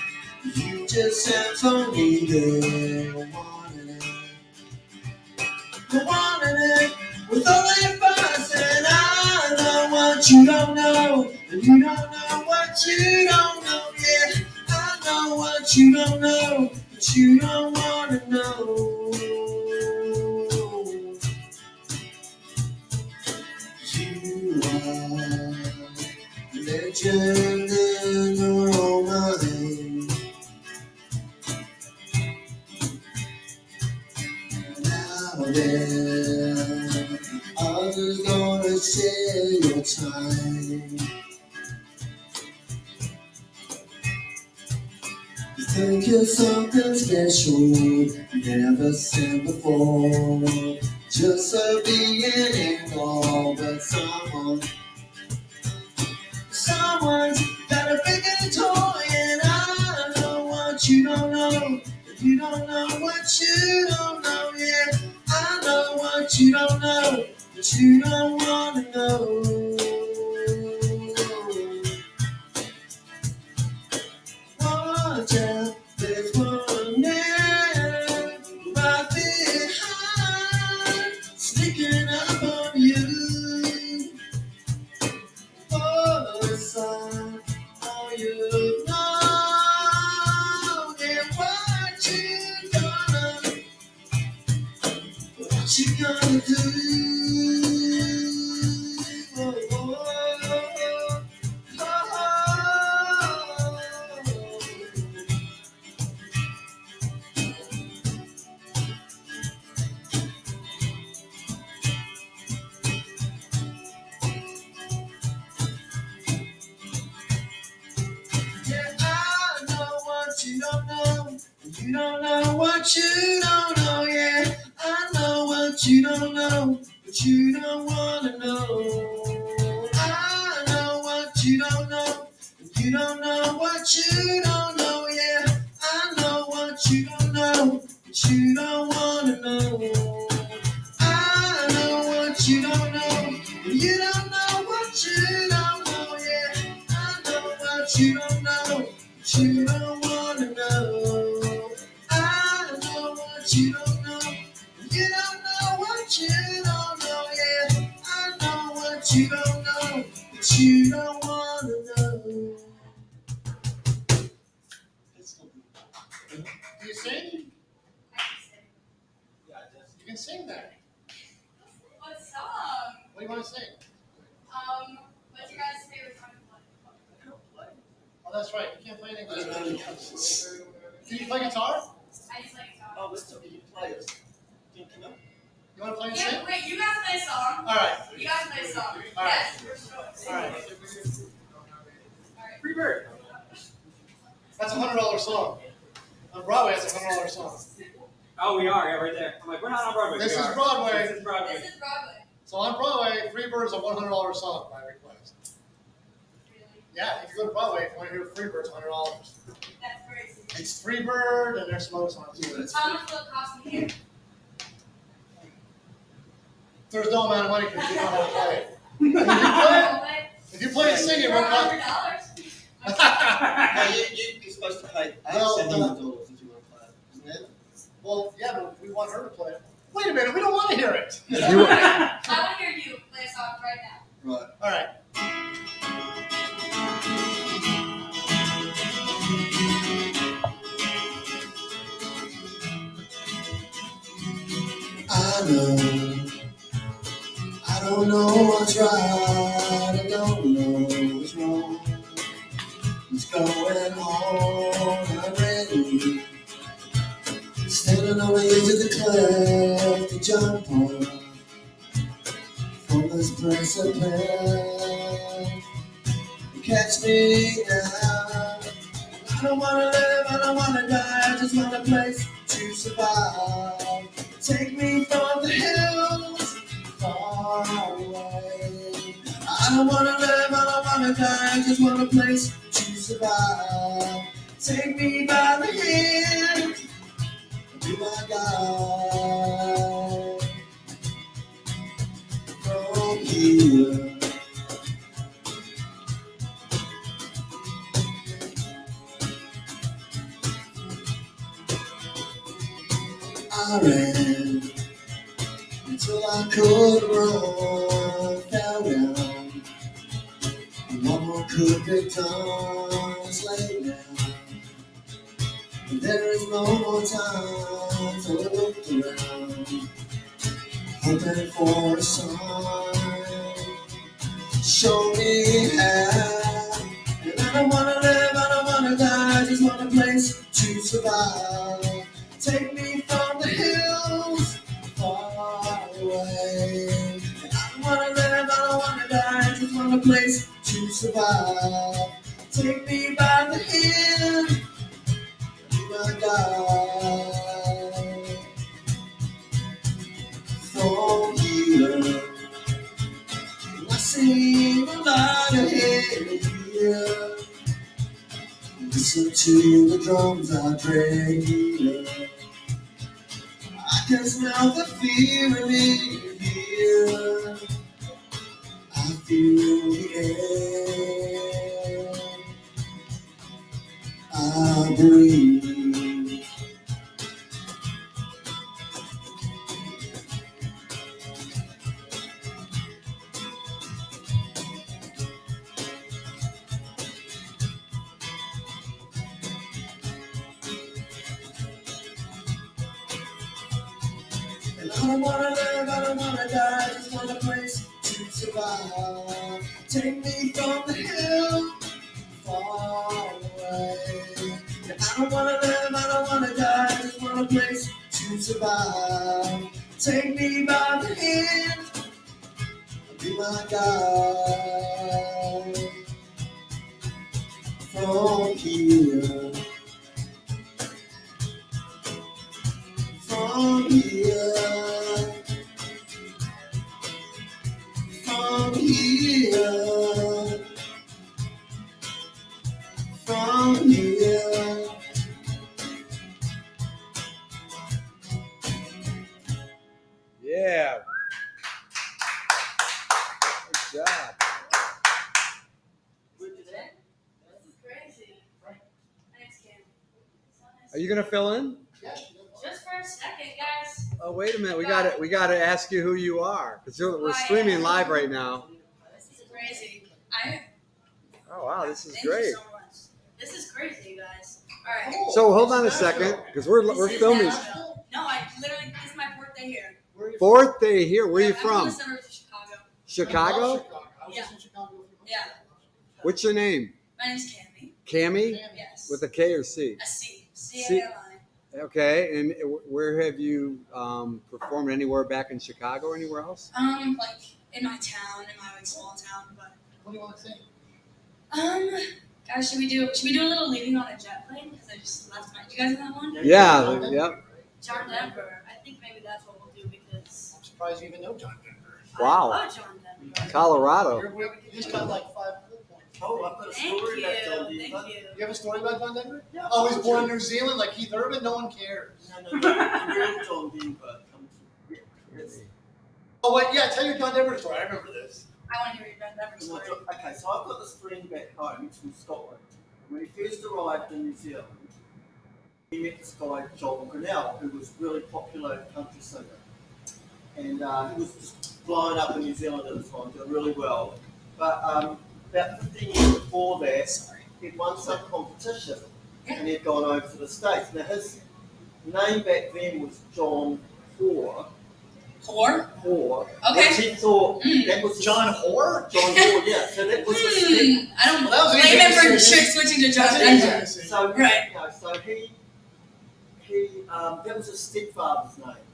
You just have to need it, wanting it. You're wanting it with all that fuss, and I know what you don't know, and you don't know what you don't know. Yeah, I know what you don't know, but you don't wanna know. You are a legend in your own mind. Now there, others gonna share your time. You think you're something special you never seen before. Just a being in all, but someone's got a bigger toy, and I know what you don't know. You don't know what you don't know, yeah. I know what you don't know, but you don't wanna know. Watch out, there's one there right behind, sneaking up on you. For a sign, all you know, yeah, what you gonna do? Oh, oh, oh, oh, oh. Yeah, I know what you don't know. You don't know what you don't know, yeah. I know what you don't know, but you don't wanna know. I know what you don't know. You don't know what you don't know, yeah. I know what you don't know, but you don't wanna know. I know what you don't know. You don't know what you don't know, yeah. I know what you don't know, but you don't wanna know. I know what you don't know. You don't know what you don't know, yeah. I know what you don't know, but you don't wanna know. Do you sing? You can sing that. What song? What do you want to sing? What's your guys' favorite song to play? Oh, that's right. You can't play anything. Can you play guitar? I just like guitar. Oh, listen, you play us. Can you come up? You want to play and Yeah, sing? wait, you guys play a song. All right. You guys play a song. All right. Yes, for sure. All right. Alright. Free bird. That's a $100 song. On Broadway, that's a $100 song. Oh, we are, yeah, right there. I'm like, we're not on Broadway. This We is are. Broadway. This is Broadway. This is Broadway. So on Broadway, Freebird is a $100 song by request. Really? Yeah, if you go to Broadway, if you want to hear Freebird, it's $100. That's crazy. It's Freebird, and there's some other songs too. How much will it cost me here? There's no amount of money because you don't know how to play it. If you play it, if you play and sing it, we'll cost. $400. No, you're supposed to pay Well, $700 if you want to play it, isn't it? Well, yeah, but we want her to play it. Wait a minute, we don't want to hear it. I want to hear you play a song right now. Right. All right. I know, I don't know what's right and Standing on the edge of the cliff to jump on from this precipice. Catch me now. I don't wanna live, I don't wanna die, I just want a place to survive. Take me from the hills far away. I don't wanna live, I don't wanna die, I just want a place to survive. Take me by the hand, be my guide. From here, I ran until I could run, fell down. One more could be done, it's late now. But there is no more time, so I looked around, hoping for a sign. Show me how. And I don't wanna live, I don't wanna die, I just want a place to survive. Take me from the hills far away. And I don't wanna live, I don't wanna die, I just want a place to survive. Take me by the hand, be my guide. From here, I see the light ahead of here. Listen to the drums I play. I can smell the fear in the air. I feel the air. I breathe. And I don't wanna live, I don't wanna die, I just want a place to survive. Take me from the hill far away. And I don't wanna live, I don't wanna die, I just want a place to survive. Take me by the hand, be my guide. From here, from here, from here, from here. Yeah. Good job. This is crazy. Thanks, Cam. Are you gonna fill in? Just for a second, guys. Oh, wait a minute. We gotta ask you who you are because we're streaming live right now. This is crazy. Oh wow, this is Thank great. you so much. This is crazy, guys. All right. So hold on a second because we're This is filming. Nashville. No, this is my fourth day here. Fourth day here. Where are you I'm from? the center of Chicago. Chicago. I was just in Chicago with you. Yeah. What's your name? My name's Cammy. Cammy? Yes. With a K or C? A C. C-A-M-I. Okay. And where have you performed? Anywhere back in Chicago or anywhere else? Like in my town, in my like small town, but What do you want to say? guys, should we do a little leaving on a jet plane? Because I just left my. Do you guys know that one? Yeah. Yep. John Denver. I think maybe that's what we'll do because I'm surprised you even know John Denver. Wow. I love John Denver. Colorado. You just got like 5 cool points. Oh, I've got a Thank story you. about John Thank Denver. you. You have a story about John Denver? Yeah. Oh, he's born in New Zealand like Keith Urban? No one cares. No, the real John Denver comes from. Yes. Oh, wait, yeah, tell your John Denver story. I remember this. I want to hear your John Denver story. Okay, so I've got this friend back home. He's from Scotland. When he first arrived in New Zealand, he met this guy, John Grinnell, who was a really popular country singer. And he was just blowing up in New Zealand at the time, doing really well. But about 15 years before that, he'd won some competition and he'd gone over to the States. Now his name back then was John Hoare. Hoare? Hoare. Okay. Which he thought that was John Hoare? John Hoare, yeah. So that was his step. I don't Well, that was blame easy him to for say. switching to John That's Denver. easy to say. So Right. you know, so he that was his stepfather's name.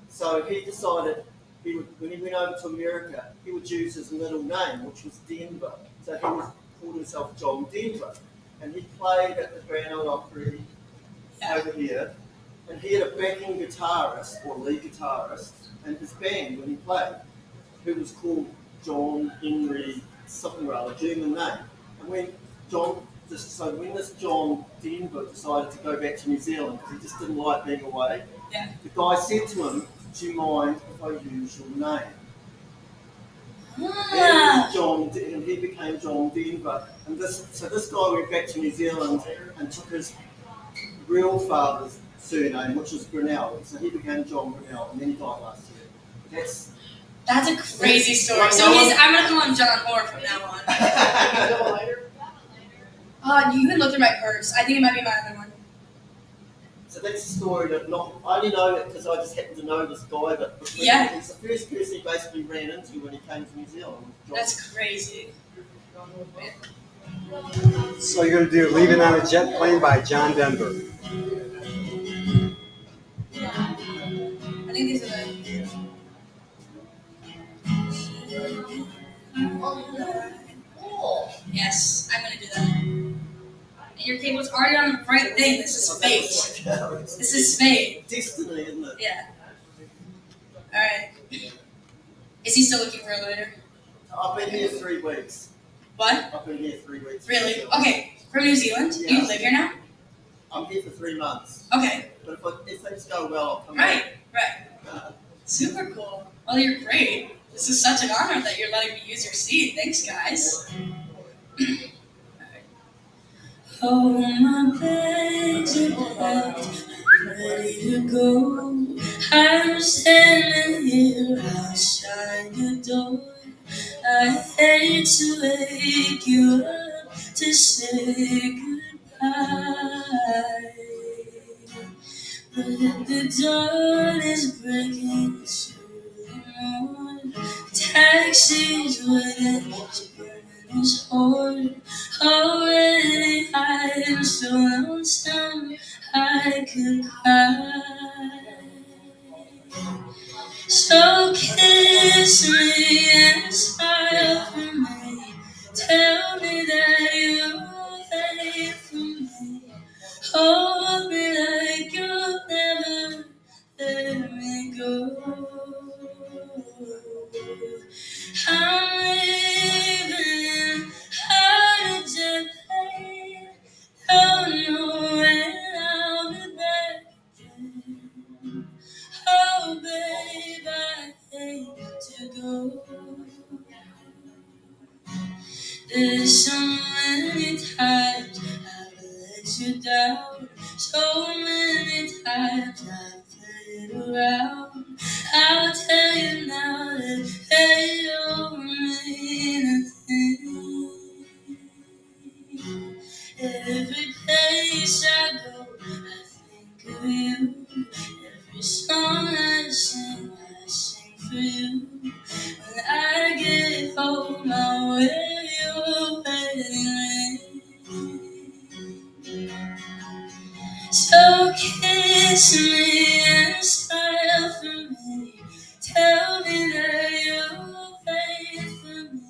So he decided when he went over to America, he would use his middle name, which was Denver. So he called himself John Denver. And he played at the Grand Ole Opry over here. And he had a backing guitarist, or lead guitarist, in his band when he played, who was called John Henry something or other, German name. And when this John Denver decided to go back to New Zealand because he just didn't like being away, the guy said to him, "Do you mind if I use your name?" And he became John Denver. And this guy went back to New Zealand and took his real father's surname, which was Grinnell. So he became John Grinnell, and then he died last year. That's a crazy story. Like So I'm gonna call him John Moore from now on. You can look through my purse. I think it might be my other one. So that's the story that I only know it because I just happened to know this guy, but he's the first person he basically ran into when he came to New Zealand. That's crazy. So you're going to do Leaving on a Jet Plane by John Denver. I think these are the... Yes, I'm going to do that. And your cable's already on the right thing. This is fate. This is fate. Destiny, isn't it? Yeah. Alright. Is he still looking for a lawyer? I've been here 3 weeks. What? I've been here 3 weeks. Really? Okay. From New Zealand? Yeah. Do you live here now? I'm here for 3 months. Okay. But if things go well, I'll come Right. back. Super cool. Well, you're great. This is such an honor that you're letting me use your seat. Thanks, guys. Oh, my bags are packed, ready to go. I'm standing here outside your door. I hate to wake you up to say goodbye, but the dawn is breaking soon. Taxis waiting, burning is hard. Already I'm so lonesome I could cry. So kiss me and smile for me. Tell me that you'll wait for me. Hold me like you'll never let me go. I'm leaving on a jet plane. Don't know when I'll be back again. Oh, babe, I hate to go. There's so many times I've let you down. So many times I've played around. I'll tell you now that they don't mean a thing. Every place I go, I think of you. Every song I sing for you. When I get home, I'll wear your wedding ring. So kiss me and smile for me. Tell me that you'll wait for me.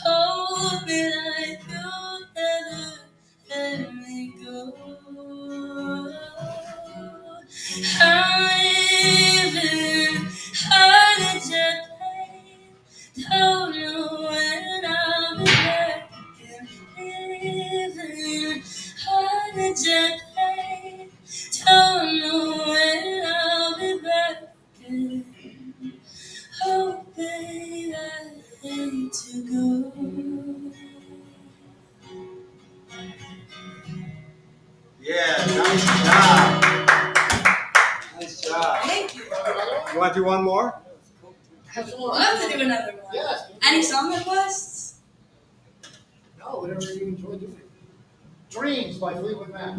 Hold me like you'll never let me go. I'm leaving on a jet plane. Don't know when I'll be back again. Leaving on a jet plane. Don't know when I'll be back again. Oh, babe, I hate to go. Yeah, nice job. Nice job. Thank you. You want to do one more? I'd love to do another one. Yes. Any song requests? No, whatever you enjoy doing. Dreams by Fleetwood Mac.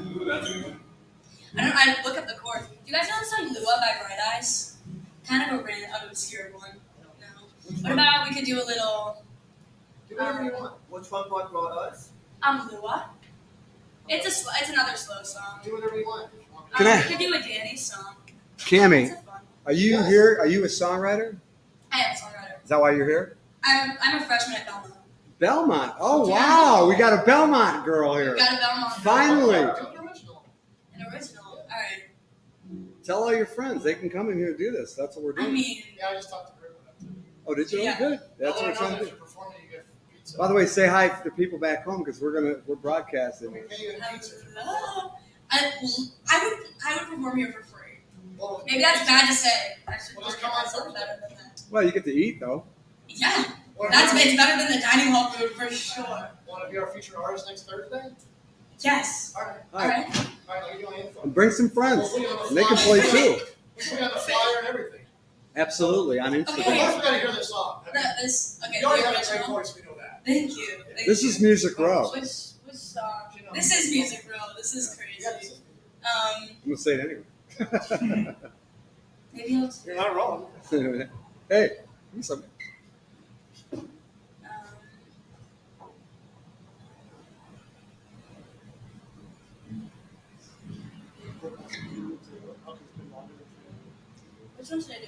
I look up the chords. Do you guys know the song Lua by Bright Eyes? Kind of an obscure one. I don't know. What about we could do a little Do whatever you want. Which one by Bright Eyes? Lua? It's another slow song. Do whatever you want. Can I- We could do a Danny song. Cammy, That's a fun. are you here? Are you a songwriter? I am a songwriter. Is that why you're here? I'm a freshman at Belmont. Belmont. Oh wow, we got a Belmont girl here. Got a Belmont. Finally. An original. All right. Tell all your friends they can come in here and do this. That's what we're I doing. mean, Yeah, I just talked to her about that too. Oh, did you? Yeah. Oh, good. That's what we're I trying know to that do. you're performing, you get pizza. By the way, say hi to people back home because we're broadcasting We this. pay you in pizza. hello. I would perform here for free. Well, Maybe that's bad to say. I should Well, just market come on myself Thursday. better than that. Well, you get to eat though. Yeah, wanna that's be it's better than the dining hall food for sure. Want to be our featured artist next Thursday? Yes. All right. All All right. right. All right, I'll give you my info. And bring some friends. We'll put you on the And they can play flyer. too. We'll put you on the flyer and everything. Absolutely on But Instagram. Okay. first, we got to hear this song. I mean, This okay. you already The have a great original. voice, we know that. Thank you. Thank This you. is Music Row. Which song? This is Music Row. This is Yeah, crazy. Um, I'm gonna say it anyway. maybe I'll. You're not wrong. Hey, give me some. Which one should I do?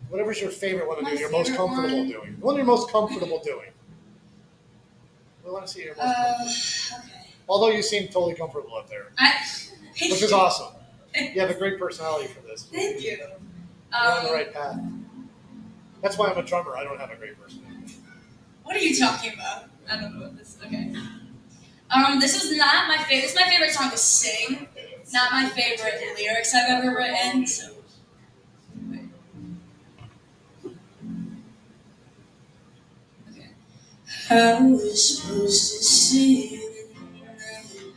Whatever's your favorite one to My do, you're most favorite comfortable one? doing. The one you're most comfortable doing. We want to see your most comfortable. Okay. Although you seem totally comfortable up there, which is awesome. You have a great personality for this. Thank you. You're on the right path. That's why I'm a drummer. I don't have a great personality. What are you talking about? I don't know what this. Okay. This is not my favorite. It's my favorite song to sing. Not my favorite lyrics I've ever written. So. Okay. I was supposed to see you tonight.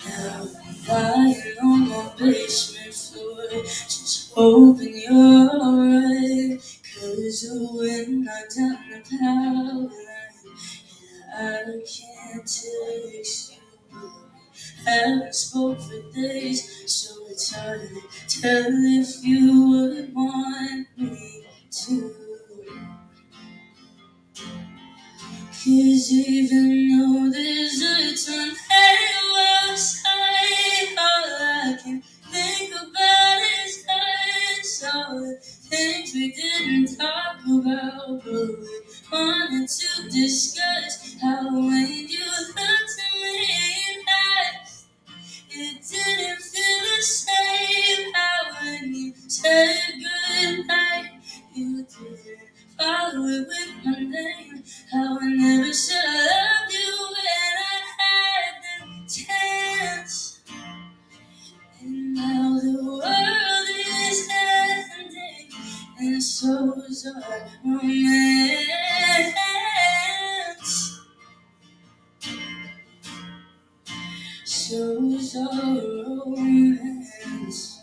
Now I'm lying on my basement floor, just hoping you're alright. 'Cause when I'm down the power line, I can't text you. Haven't spoke for days, so it's hard to tell if you would want me to. 'Cause even though there's a tornado outside, all I can think about is us. All the things we didn't talk about, but we wanted to discuss. How when you looked at me last, it didn't feel the same. How when you said goodnight, you didn't follow it with my name. How I never said I loved you when I had the chance. And now the world is ending, and so is our romance. So is our romance.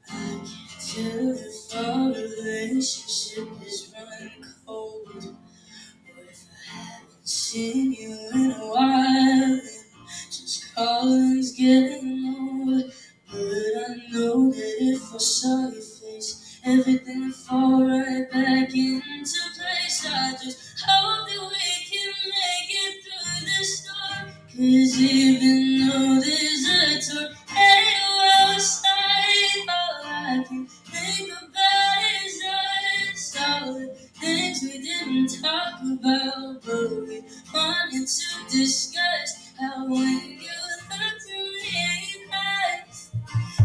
I can't tell if our relationship is running cold, or if I haven't seen you in a while. Just calling's getting old, but I know that if I saw your face, everything would fall right back into place. I just hope that we can make it through this storm. 'Cause even though there's a tornado outside, all I can think about is us. All the things we didn't talk about, but we wanted to discuss. How when you looked at me last,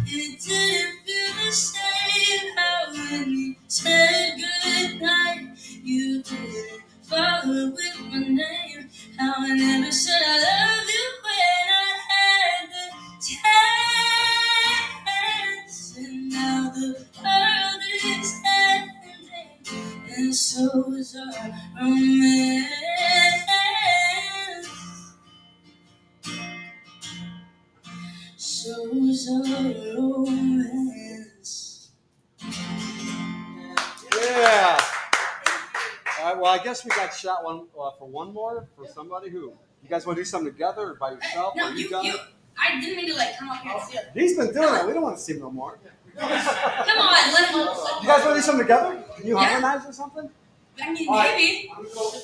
it didn't feel the same. How when you said goodnight, you didn't follow with my name. How I never said I love you when I had the chance. And now the world is ending, and so is our romance. So is our romance. Yeah. All right. Well, I guess we got shot one for one more for somebody who. You guys want to do something together or by yourself? No, Are you done? I didn't mean to come up here and steal it. He's been doing it. We don't want to see him no more. Come on, let him. You guys want to do something together? Can you Yeah. harmonize or something? I mean, All right. maybe. I'm going to go get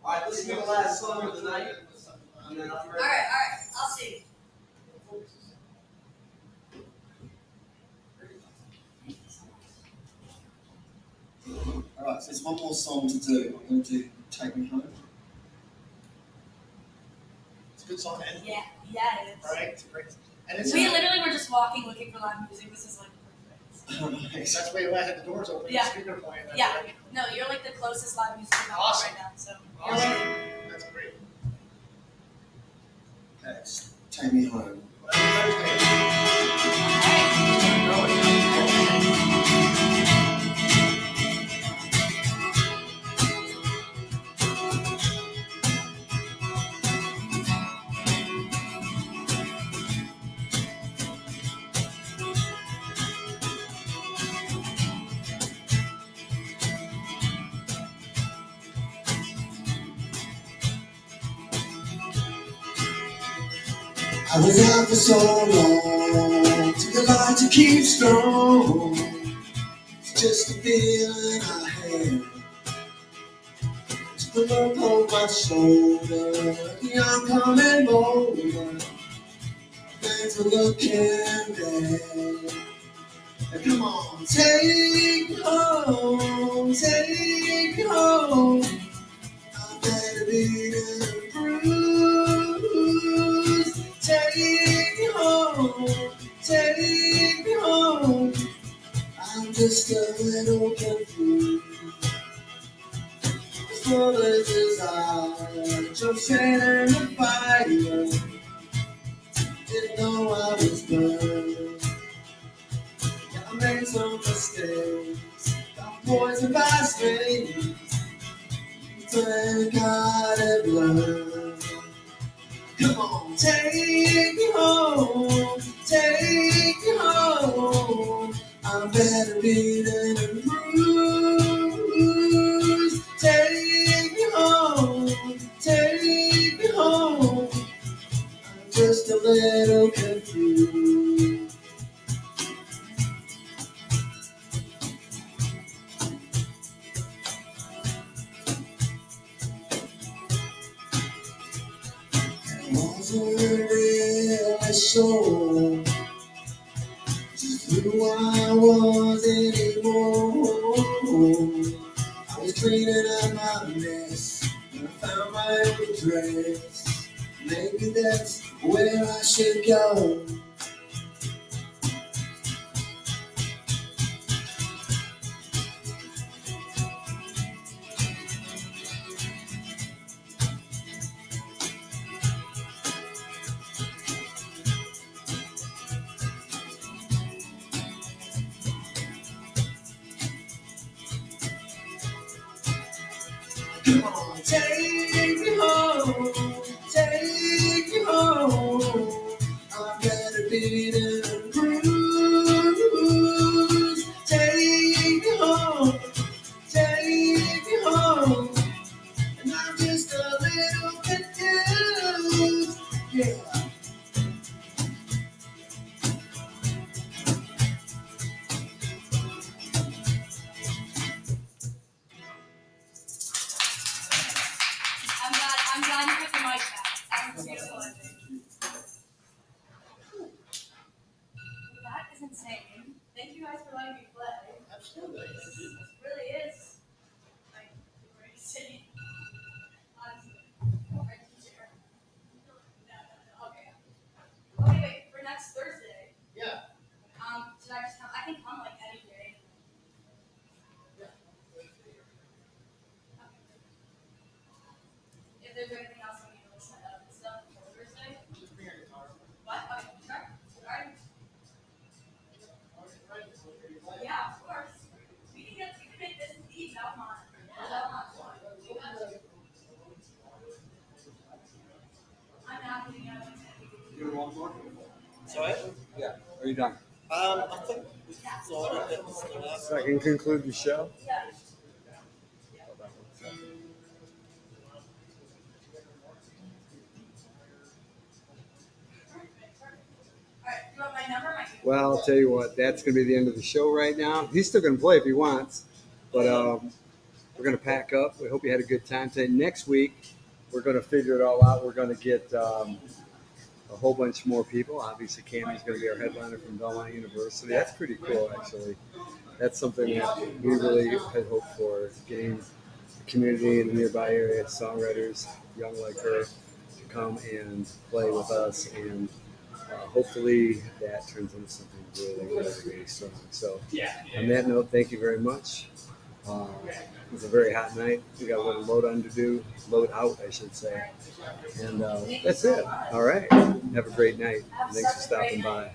All right, this is the last song of the night. And then I'll be All right, I'll see. Alright, so there's one more song to do. I'm going to do Take Me Home. It's a good song, man. Yeah, it is. Right? It's great. And it's We literally were just walking looking for live music. This is like perfect. that's why I had the doors open. Yeah. The speaker playing. That's Yeah. right. No, you're like the closest live music we have Awesome. right now. So Awesome. you're ready. That's great. Okay, it's Take Me Home. I was out for so long, to the light to keep strong. It's just a feeling I had. Just a look on my shoulder, yeah, I'm coming over. Things are looking bad. And come on, take me home, take me home. I'm better beaten and bruised. Take me home, take me home. I'm just a little confused. As full as desire, jump straight in the fire. Didn't know I was burned. I made some mistakes. Got poisoned by strings. Thank God I've learned. Come on, take me home, take me home. I'm better beaten and bruised. Take me home, take me home. I'm just a little confused. I wasn't really sure just who I was anymore. I was cleaning up my mess and I found my own dress. Maybe that's where I should go. Come on, take me home, take me home. I'm better beaten and bruised. Take me home, take me home. And I'm just a little confused. Yeah. I'm glad you put the mic back. That was beautiful, I think. That is insane. Thank you guys for letting me play. Absolutely. This really is like insane. Honestly. Right to share. No. Okay. Okay, wait, for next Thursday. Yeah. Should I just come? I can come like any day. If there's anything else we need to set up and stuff for Thursday. Just bring your guitar. What? Okay, sure. Alright. Right. Yeah, of course. We can make this eat Belmont. I'm not getting out of it. You want more? Sorry? Yeah. Are you done? I think we thought that was the last So I can conclude the show. Yeah. Alright, you want my number? Well, I'll tell you what. That's going to be the end of the show right now. He's still going to play if he wants, but we're going to pack up. We hope you had a good time today. Next week, we're going to figure it all out. We're going to get a whole bunch more people. Obviously, Cammy's going to be our headliner from Belmont University. That's pretty cool, actually. That's something that we really had hoped for, getting the community in the nearby area, songwriters, young like her, to come and play with us. And hopefully that turns into something really, really, really strong. So, on that note, thank you very much. It was a very hot night. We got a little load out, I should say. And that's it. All right. Have a great night. Thanks for stopping by.